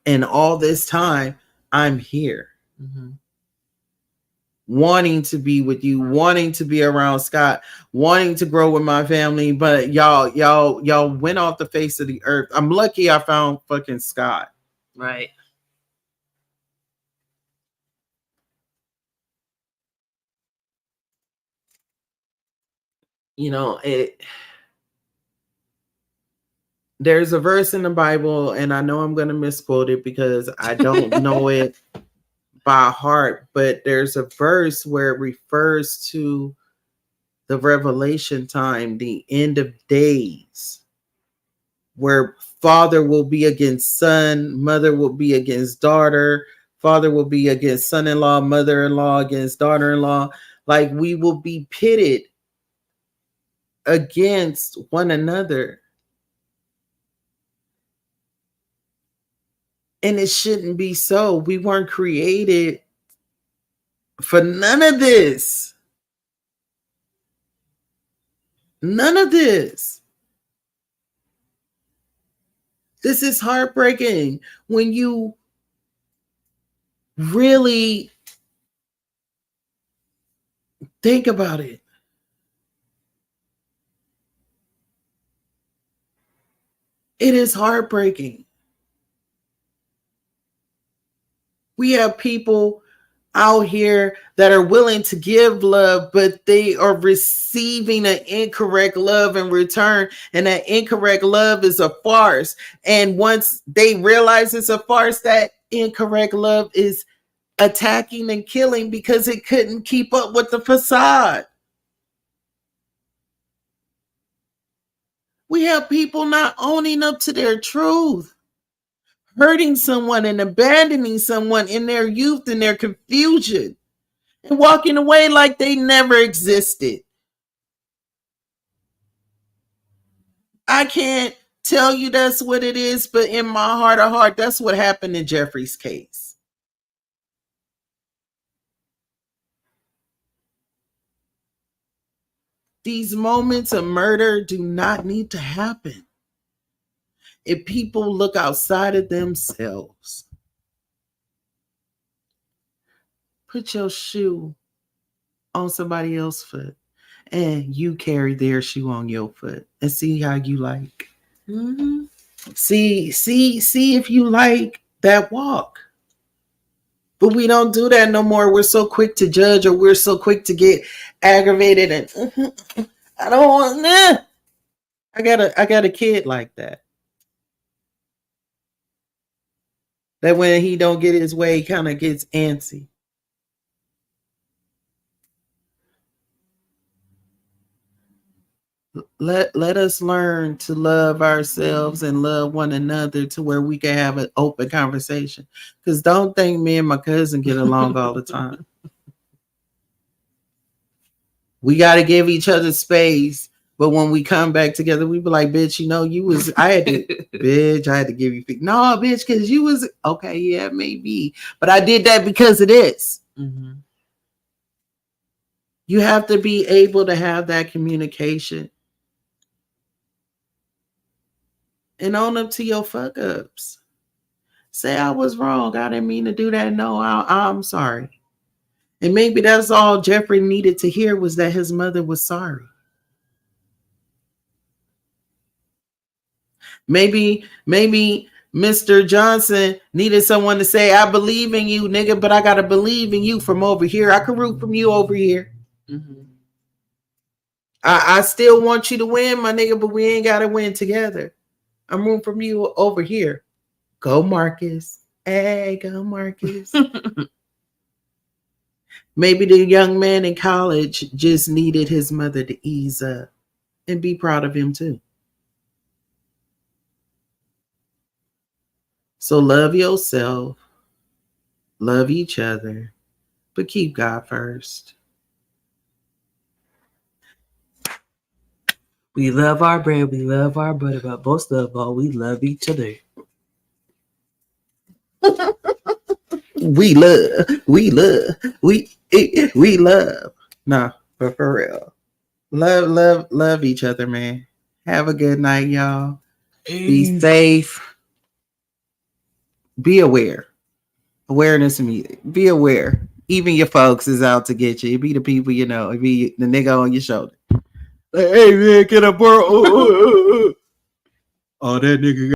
Speaker 2: And all this time, I'm here. Mm-hmm. Wanting to be with you, wanting to be around Scott, wanting to grow with my family. But y'all went off the face of the earth. I'm lucky I found fucking Scott.
Speaker 1: Right.
Speaker 2: You know, there's a verse in the Bible, and I know I'm going to misquote it because I don't know it by heart, but there's a verse where it refers to the revelation time, the end of days, where father will be against son, mother will be against daughter, father will be against son-in-law, mother-in-law against daughter-in-law. Like, we will be pitted against one another. And it shouldn't be so. We weren't created for none of this. None of this. This is heartbreaking when you really think about it. It is heartbreaking. We have people out here that are willing to give love, but they are receiving an incorrect love in return. And that incorrect love is a farce. And once they realize it's a farce, that incorrect love is attacking and killing because it couldn't keep up with the facade. We have people not owning up to their truth, hurting someone and abandoning someone in their youth and their confusion, and walking away like they never existed. I can't tell you that's what it is, but in my heart of heart, that's what happened in Jeffrey's case. These moments of murder do not need to happen. If people look outside of themselves, put your shoe on somebody else's foot and you carry their shoe on your foot and see how you like.
Speaker 1: Mm-hmm.
Speaker 2: See if you like that walk. But we don't do that no more. We're so quick to judge, or we're so quick to get aggravated and I don't want that. I got a kid like that. That when he don't get his way, he kind of gets antsy. Let us learn to love ourselves and love one another to where we can have an open conversation. Because don't think me and my cousin get along all the time. We got to give each other space. But when we come back together, we be like, bitch, you know, I had to give you, no, bitch, because you was, okay, yeah, maybe. But I did that because of this. Mm-hmm. You have to be able to have that communication. And own up to your fuck ups. Say I was wrong. I didn't mean to do that. No, I'm sorry. And maybe that's all Jeffrey needed to hear was that his mother was sorry. Maybe Mr. Johnson needed someone to say, I believe in you, nigga, but I got to believe in you from over here. I can root from you over here. Mm-hmm. I still want you to win, my nigga, but we ain't got to win together. I'm rooting from you over here. Go, Marcus. Hey, go, Marcus. Maybe the young man in college just needed his mother to ease up and be proud of him too. So love yourself, love each other, but keep God first.
Speaker 1: We love our bread, we love our butter, but most of all, we love each other.
Speaker 2: we love. Nah, but for real. Love each other, man. Have a good night, y'all. Be safe. Be aware. Awareness music. Be aware. Even your folks is out to get you. It be the people you know. It be the nigga on your shoulder. Like, hey man, can I borrow? Oh, that nigga